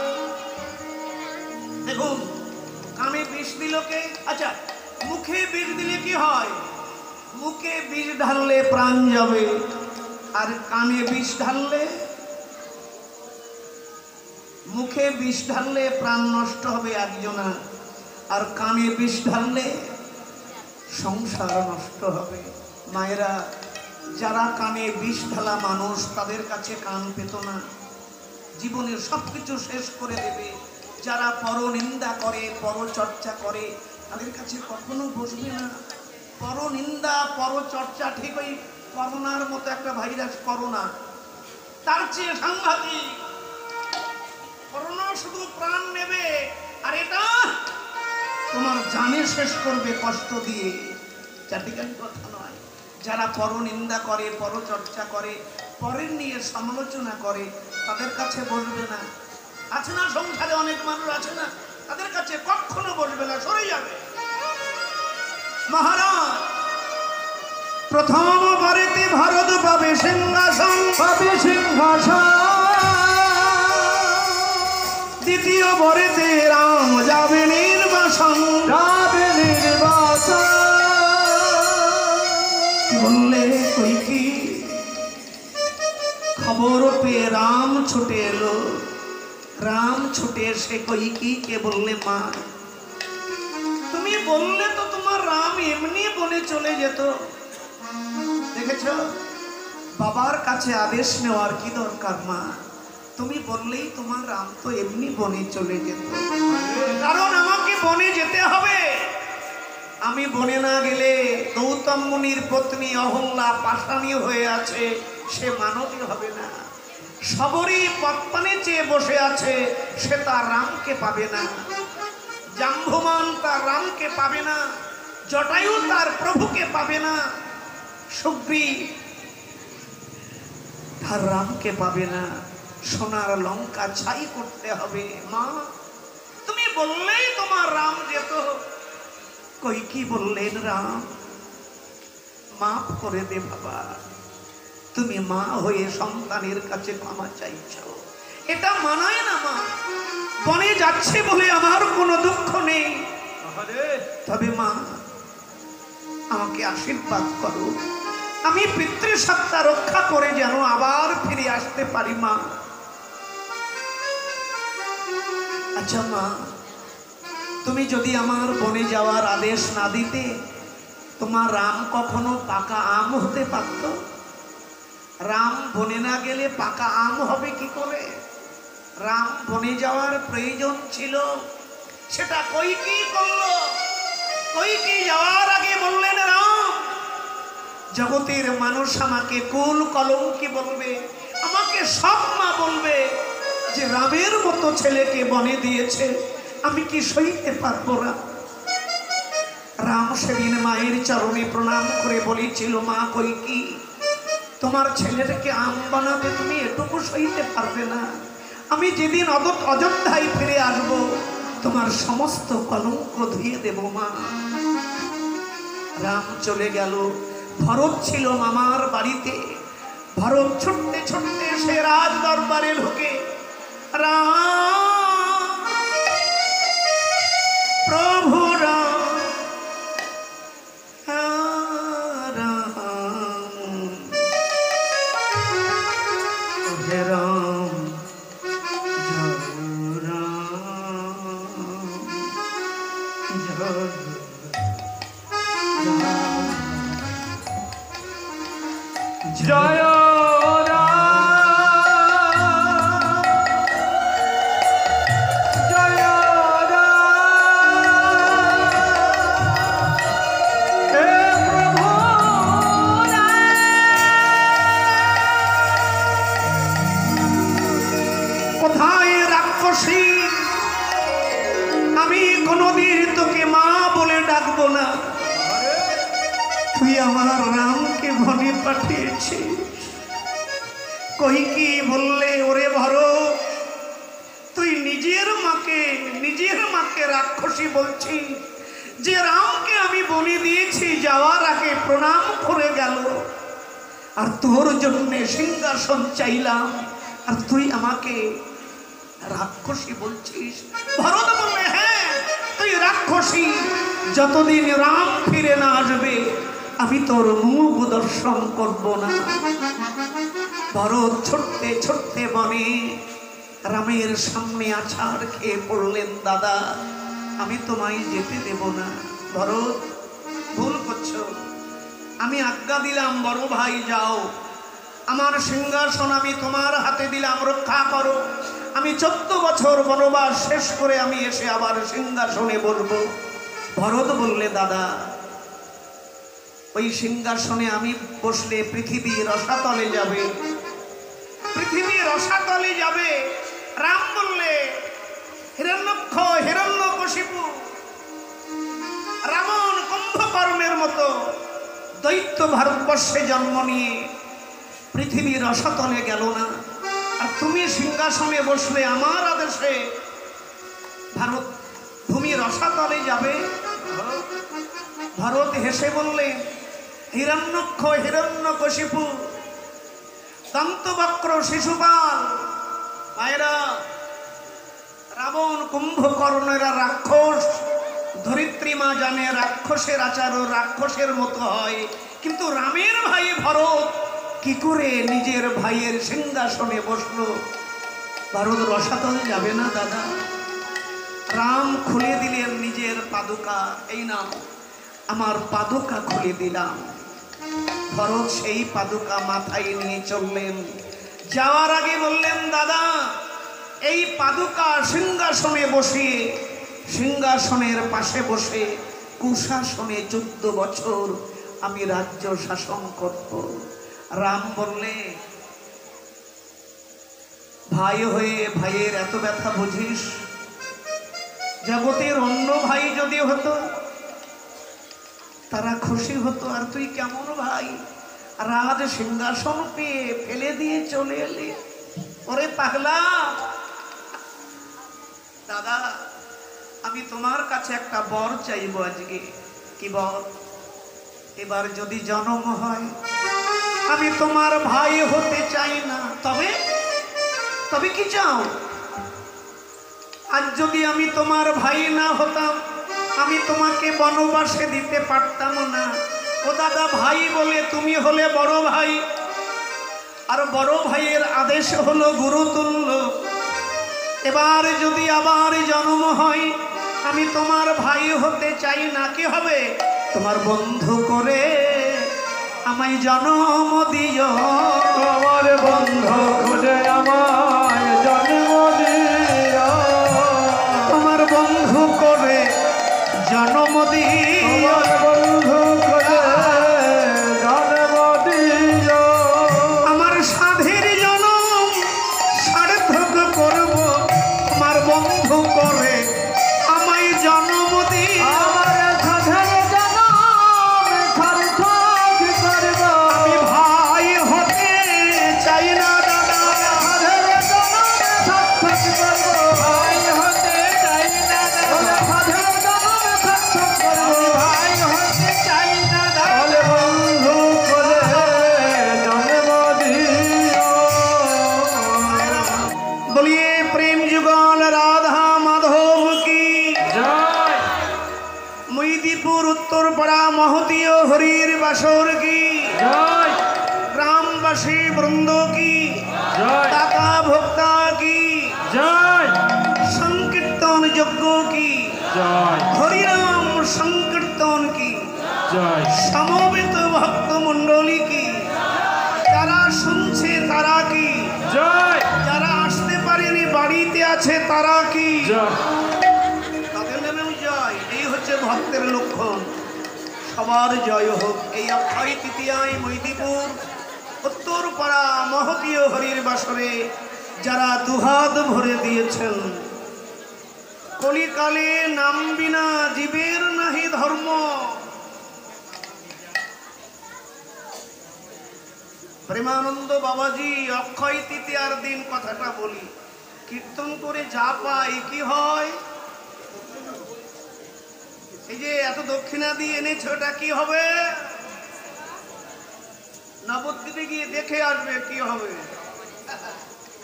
দেখুন কানে বিষ দিল কে? আচ্ছা, মুখে বিষ দিলে কি হয়? মুখে বিষ ঢাললে প্রাণ যাবে, আর কানে বিষ ঢাললে, মুখে বিষ ঢাললে প্রাণ নষ্ট হবে একজনা, আর কানে বিষ ঢাললে সংসার নষ্ট হবে। মায়েরা, যারা কানে বিষ ঢালা মানুষ তাদের কাছে কান পেত না, জীবনের সবকিছু শেষ করে দেবে। যারা পরনিন্দা করে, পরচর্চা করে, তাদের কাছে কখনো বসবে না। পরনিন্দা পরচর্চা ঠিক ওই করোনার মতো একটা ভাইরাস, করোনা তার চেয়ে সাংঘাতিক। করোনা শুধু প্রাণ নেবে, আর এটা তোমার জানে শেষ করবে কষ্ট দিয়ে। চাটিকানি কথা নয়। যারা পরনিন্দা করে, পরচর্চা করে, পরের নিয়ে সমালোচনা করে, তাদের কাছে বসবে না। আছে না সংসারে অনেক মানুষ আছে না, তাদের কাছে কখনো বসবে না, সরে যাবে। মহারাজ প্রথম বারেতে ভারত পাবে সিংহাসন, পাবে সিংহাসন, দ্বিতীয় বারেতে রাম যাবে নির্বাসন, যাবে নির্বাসন। বললে কইকি, খবর পেয়ে রাম ছুটে এলো। রাম ছুটে এসে কইকিকে বললে, মা তুমি বললে তো তোমার রাম এমনি বনে চলে যেত। দেখেছ, বাবার কাছে আদেশ নেওয়ার কি দরকার মা? তুমি বললেই তোমার রাম তো এমনি বনে চলে যেত। কারণ যেতে হবে। আমি বনে না গেলে গৌতম মুনির পত্নী অহল্যা পাষাণী হয়ে আছে, সে মানবী হবে না। সবরই পত্তনে চেয়ে বসে আছে, সে তার রামকে পাবে না। জাম্বুমান তার রামকে পাবে না, জটায়ু তার প্রভুকে পাবে না, সুগ্রীব তার রামকে পাবে না। সোনার লঙ্কা ছাই করতে হবে। মা, তুমি বললেই তোমার রাম যেত। কইকি বললেন, রাম মাফ করে দে বাবা, তুমি মা হয়ে সন্তানের কাছে ক্ষমা চাইছ, এটা মানায় না মা। বনে যাচ্ছে বলে আমার কোনো দুঃখ নেই, তবে মা আমাকে আশীর্বাদ করো, আমি পিতৃসত্তা রক্ষা করে যেন আবার ফিরে আসতে পারি মা। আচ্ছা মা, তুমি যদি আমার বনে যাওয়ার আদেশ না দিতে, তোমার রাম কখনো পাকা আম হতে পারত? রাম বনে না গেলে পাকা আম হবে কি করে? রাম বনে যাওয়ার প্রয়োজন ছিল, সেটা কইকি করলো। কইকি যাওয়ার আগে বললেন, রাম, জগতের মানুষ আমাকে কুল কলঙ্কি বলবে, আমাকে সব মা বলবে যে রামের মতো ছেলেকে বনে দিয়েছে, আমি কি সইতে পারবো না? রাম সেদিন মায়ের চরণে প্রণাম করে বলেছিল, মা কইকি, তোমার ছেলেটাকে আম বানাবে, তুমি এটুকু সইতে পারবে না। আমি যেদিন অযোধ্যায় ফিরে আসবো, তোমার সমস্ত কলঙ্ক ধুয়ে দেব মা। রাম চলে গেল। ভরত ছিল মামার বাড়িতে। ভরত ছুটতে ছুটতে সে রাজ দরবারে ঢুকে, রাম, প্রভু রাম, রাম, হে রাম, জয় কোথায় রাক্ষসী? আমি কোনদিন তোকে মা বলে ডাকবো না। তুই আমার রামকে বনে পাঠিয়েছিস। কইকি বললে, ওরে ভরত, তুই নিজের মাকে রাক্ষসী বলছিস? যে রামকে আমি বনে দিয়েছি, যাওয়ার আগে প্রণাম করে গেল, আর তোর জন্য সিংহাসন চাইলাম, আর তুই আমাকে রাক্ষসী বলছিস? ভরত বললে, হ্যাঁ তুই রাক্ষসী। যতদিন রাম ফিরে না আসবে, আমি তোর মুখ দর্শন করব না। ভরত ছুটতে ছুটতে বনে রামের সামনে আছাড় খেয়ে পড়লেন, দাদা আমি তোমায় যেতে দেব না। ভরত, ভুল করছো। আমি আজ্ঞা দিলাম, বড় ভাই যাও, আমার সিংহাসন আমি তোমার হাতে দিলাম, রক্ষা করো। আমি 14 বছর বনবাস শেষ করে আমি এসে আবার সিংহাসনে বসবো। ভরত বললে, দাদা ওই সিংহাসনে আমি বসলে পৃথিবী রসাতলে যাবে, পৃথিবী রসাতলে যাবে। রাম বললে, হিরণ্যক্ষ, হিরণ্যকশিপু, রাবণ, কুম্ভকর্ণের মতো দৈত্য ভারতবর্ষে জন্ম নিয়ে পৃথিবী রসাতলে গেল না, আর তুমি সিংহাসনে বসলে আমার আদেশে ভারত ভূমি রসাতলে যাবে। ভরত হেসে বললে, হিরণ্যক্ষ, হিরণ্যকশিপু, দন্তবক্র, শিশুপাল, মায়েরা, রাবণ, কুম্ভকর্ণেরা রাক্ষস। ধরিত্রী মা জানে রাক্ষসের আচারও রাক্ষসের মতো হয়, কিন্তু রামের ভাই ভরত কি করে নিজের ভাইয়ের সিংহাসনে বসলো? ভারত রসাতল যাবে না দাদা। রাম খুলে দিলেন নিজের পাদুকা, এই নাও আমার পাদুকা খুলে দিলাম। ভরত সেই পাদুকা মাথায় নিয়ে চললেন। যাওয়ার আগে বললেন, দাদা এই পাদুকা সিংহাসনে বসিয়ে সিংহাসনের পাশে বসে কুশাসনে 14 বছর আমি রাজ্য শাসন করত। রাম বললে, ভাই হয়ে ভাইয়ের এত ব্যথা বুঝিস? জগতের অন্য ভাই যদি হতো তারা খুশি হতো, আর তুই কেমন ভাই, রাজ সিংহাসন পেয়ে ফেলে দিয়ে চলে এলি। ওরে পাগলা, দাদা আমি তোমার কাছে একটা বর চাইব আজকে। কি বর? এবার যদি জন্ম হয় আমি তোমার ভাই হতে চাই না। তবে তবে কি চাও? আজ যদি আমি তোমার ভাই না হতাম আমি তোমাকে বনবাসে দিতে পারতাম না। ও দাদা, ভাই বলে তুমি হলে বড় ভাই, আর বড় ভাইয়ের আদেশ হলো গুরুতুল্য। এবার যদি আবার জন্ম হয় আমি তোমার ভাই হতে চাই না। কি হবে? তোমার বন্ধু করে আমায় জন্ম দিও। তোমার বন্ধু খুঁজে আমায় জন্ম দিও। তোমার বন্ধু করে জন্ম দিও। তোমার বন্ধু খুঁজে জন্ম দিও। আমার সাধের জনম সার্থক করব, তোমার বন্ধু করে আমায় জন্ম দিও। আমার সাধের জনম সার্থক করব। আমি ভাই হতে চাই না দাদা। সাধের জনম সার্থক করব। ভাই হতে চাই না দাদা। সাধের জনম সার্থক করব। ভাই হতে চাই না দাদা। বলে বন্ধু করে জন্ম দিও। বলিয়ে প্রেম যুগল রাধা মাধব কি জয়। মইদিপুর উত্তরপাড়া মহতীয় হরির বাসর কি জয় গ্রামবাসী বৃন্দ কি জয় দাতা ভোক্তা কি জয় সংকীর্তন যজ্ঞ কি জয় হরিনাম সংকীর্তন কি জয় সমবেত ভক্ত মণ্ডলী কি, যারা শুনছে তারা কি, জয় যারা আসতে পারেনি বাড়িতে আছে তারা কি, জয় তাদের নামেও জয়। এই হচ্ছে ভক্তের লক্ষণ। সবার জয় হোক। এই অক্ষয় তৃতীয়ায় মৈদিপুর উত্তরপাড়া মহতীয় হরির বাসরে যারা দুহাত ভরে দিয়েছেন, কলিকালে নাম বিনা জীবের নাহি ধর্ম। প্রেমানন্দ বাবাজি অক্ষয় তৃতীয়ার দিন কথাটা বলি, কীর্তন করে যা পাই কি হয়, এই যে এত দক্ষিণা দিয়ে এনেছে ওটা কি হবে? নবদ্বীপে গিয়ে দেখে আসবে কি হবে।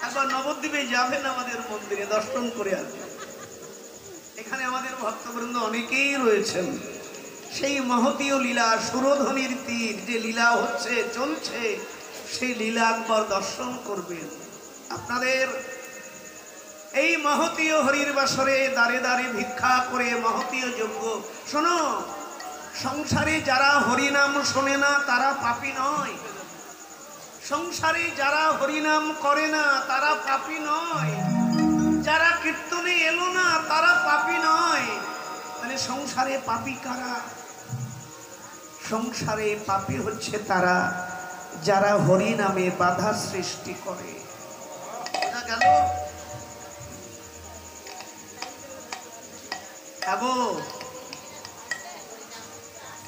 একবার নবদ্বীপে যাবেন, আমাদের মন্দিরে দর্শন করে আসবে। এখানে আমাদের ভক্তবৃন্দ অনেকেই রয়েছেন। সেই মহতীয় লীলা, সুরধ্বনির তীর যে লীলা হচ্ছে চলছে, সেই লীলা একবার দর্শন করবেন। আপনাদের এই মহতীয় হরির বাসরে দাঁড়ে দাঁড়ে ভিক্ষা করে মহতীয় যজ্ঞ। শোনো, সংসারে যারা হরিনাম শোনে না তারা পাপী নয়, সংসারে যারা হরিনাম করে না তারা পাপী নয়, যারা কীর্তনে এলো না তারা পাপী নয়। মানে সংসারে পাপী কারা? সংসারে পাপী হচ্ছে তারা যারা হরিনামে বাধা সৃষ্টি করে। বোঝা গেল?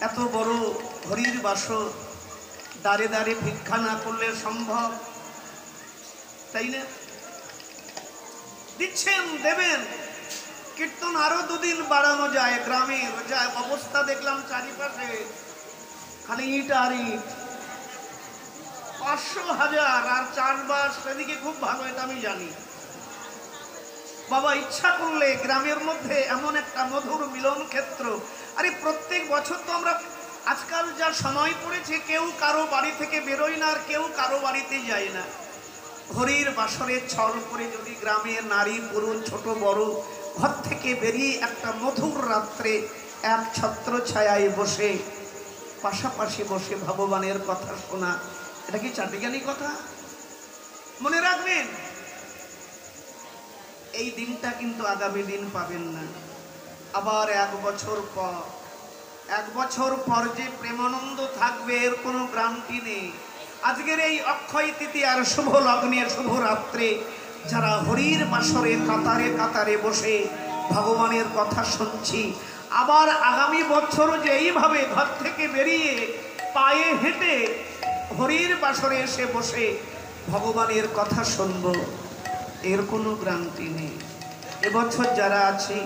এত বড় হরির বাসর, দাঁড়ে দাঁড়ে ভিক্ষা না করলে সম্ভব? তাই না? দিচ্ছেন, দেবেন। কীর্তন আরো দুদিন বাড়ানো যায়। গ্রামের যা অবস্থা দেখলাম চারিপাশে, খালি ইট আর ইট, 500 1000 আর চাষবাস সেদিকে খুব ভালো, এটা আমি জানি। বাবা ইচ্ছা করলে গ্রামের মধ্যে এমন একটা মধুর মিলন ক্ষেত্র। আরে প্রত্যেক বছর তো আমরা, আজকাল যা সময় পড়েছে, কেউ কারো বাড়ি থেকে বেরোয় না আর কেউ কারো বাড়িতে যায় না। হরির বাসরের ছল করে যদি গ্রামের নারী পুরুষ ছোট বড় ঘর থেকে বেরিয়ে একটা মধুর রাত্রে এক ছত্র ছায়ায় বসে পাশাপাশি বসে ভগবানের কথা শোনা, এটা কি চাটিখানি কথা? মনে রাখবেন, এই দিনটা কিন্তু আগামী দিন পাবেন না। আবার 1 বছর পর, 1 বছর পর যে প্রেমানন্দ থাকবে এর কোনো গ্যারান্টি নেই। আজকের এই অক্ষয় তৃতীয়ার শুভ লগ্নে, শুভ রাত্রে যারা হরির বাসরে কাতারে কাতারে বসে ভগবানের কথা শুনছি, আবার আগামী বছর যে এইভাবে ঘর থেকে বেরিয়ে পায়ে হেঁটে হরির বাসরে এসে বসে ভগবানের কথা শুনব, এর কোনো গ্যারান্টি নেই। এবছর যারা আছি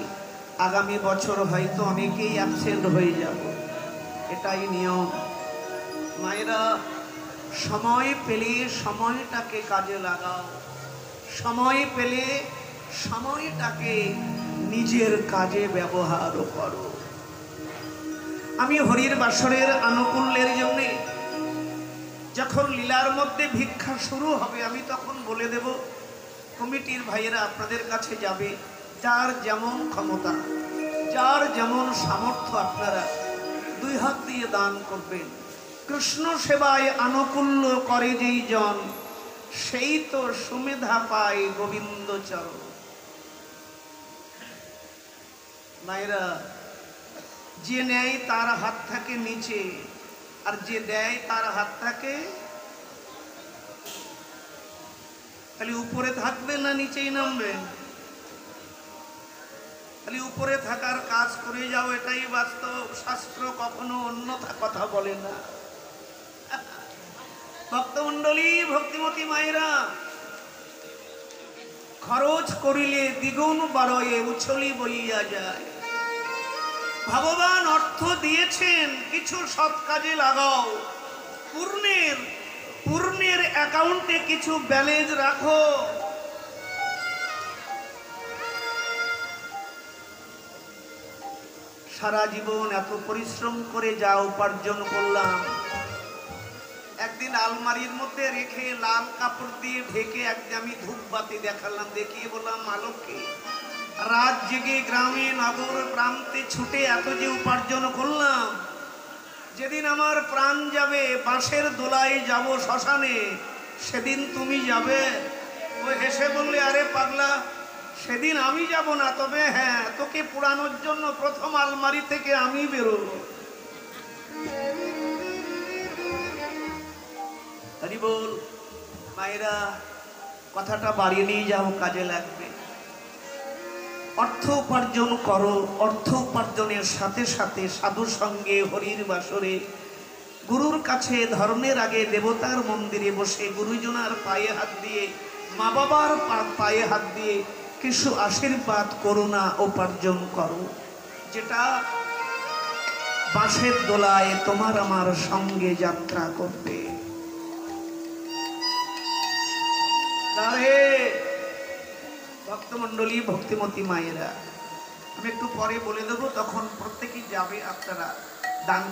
আগামী বছর হয়তো অনেকেই অ্যাবসেন্ট হয়ে যাব, এটাই নিয়ম। মায়েরা, সময় পেলে সময়টাকে কাজে লাগাও, সময় পেলে সময়টাকে নিজের কাজে ব্যবহার করো। আমি হরির বাসরের আনুকূল্যের জন্যে যখন লীলার মধ্যে ভিক্ষা শুরু হবে আমি তখন বলে দেব, কমিটির ভাইয়েরা আপনাদের কাছে যাবে, যার যেমন ক্ষমতা, যার যেমন সামর্থ্য আপনারা 2 হাত দিয়ে দান করবেন। কৃষ্ণ সেবায় আনুকূল্য করে যেই জন, সেই তো সুমেধা পায় গোবিন্দ চরণ। মায়েরা, যে নেয় তার হাত থাকে নিচে, আর যে দেয় তার হাত থাকে খালি উপরে থাকবে না নিচেই নামবে? খালি উপরে থাকার কাজ করে যাও, এটাই বাস্তব। শাস্ত্র কখনো অন্যথা কথা বলে না। ভক্তমণ্ডলী, ভক্তিমতী মায়েরা, খরচ করিলে দ্বিগুণ বাড়য়ে উছলি বলিয়া যায়। ভগবান অর্থ দিয়েছেন, কিছু সৎ কাজে লাগাও। পূর্ণের অ্যাকাউন্টে কিছু ব্যালেন্স রাখো। সারা জীবন এত পরিশ্রম করে যা উপার্জন করলাম, একদিন আলমারির মধ্যে রেখে লাল কাপড় দিয়ে ঢেকে একদিন আমি ধূপবাতি দেখালাম, দেখিয়ে বললাম, মালককে রাত জেগে গ্রামে নগর প্রান্তে ছুটে এত যে উপার্জন করলাম, যেদিন আমার প্রাণ যাবে, বাঁশের দোলায় যাব শ্মশানে, সেদিন তুমি যাবে? ও হেসে বললে, আরে পাগলা, সেদিন আমি যাব না, তবে হ্যাঁ, তোকে পুরানোর জন্য প্রথম আলমারি থেকে আমি বেরোবো। হরি বল। মায়েরা, কথাটা বাড়িয়ে নিয়ে যাও, কাজে লাগবে। অর্থ উপার্জন করো, অর্থ উপার্জনের সাথে সাথে সাধু সঙ্গে হরির বাসরে গুরুর কাছে ধর্মের আগে দেবতার মন্দিরে বসে গুরুজনার পায়ে হাত দিয়ে, মা বাবার পায়ে হাত দিয়ে কিছু আশীর্বাদ করুণা উপার্জন করো, যেটা বাঁশের দোলায় তোমার আমার সঙ্গে যাত্রা করবে। ভক্তমণ্ডলী, ভক্তিমতী মায়েরা, আমি একটু পরে বলে দেবো, তখন প্রত্যেকেই যাবে, আপনারা দান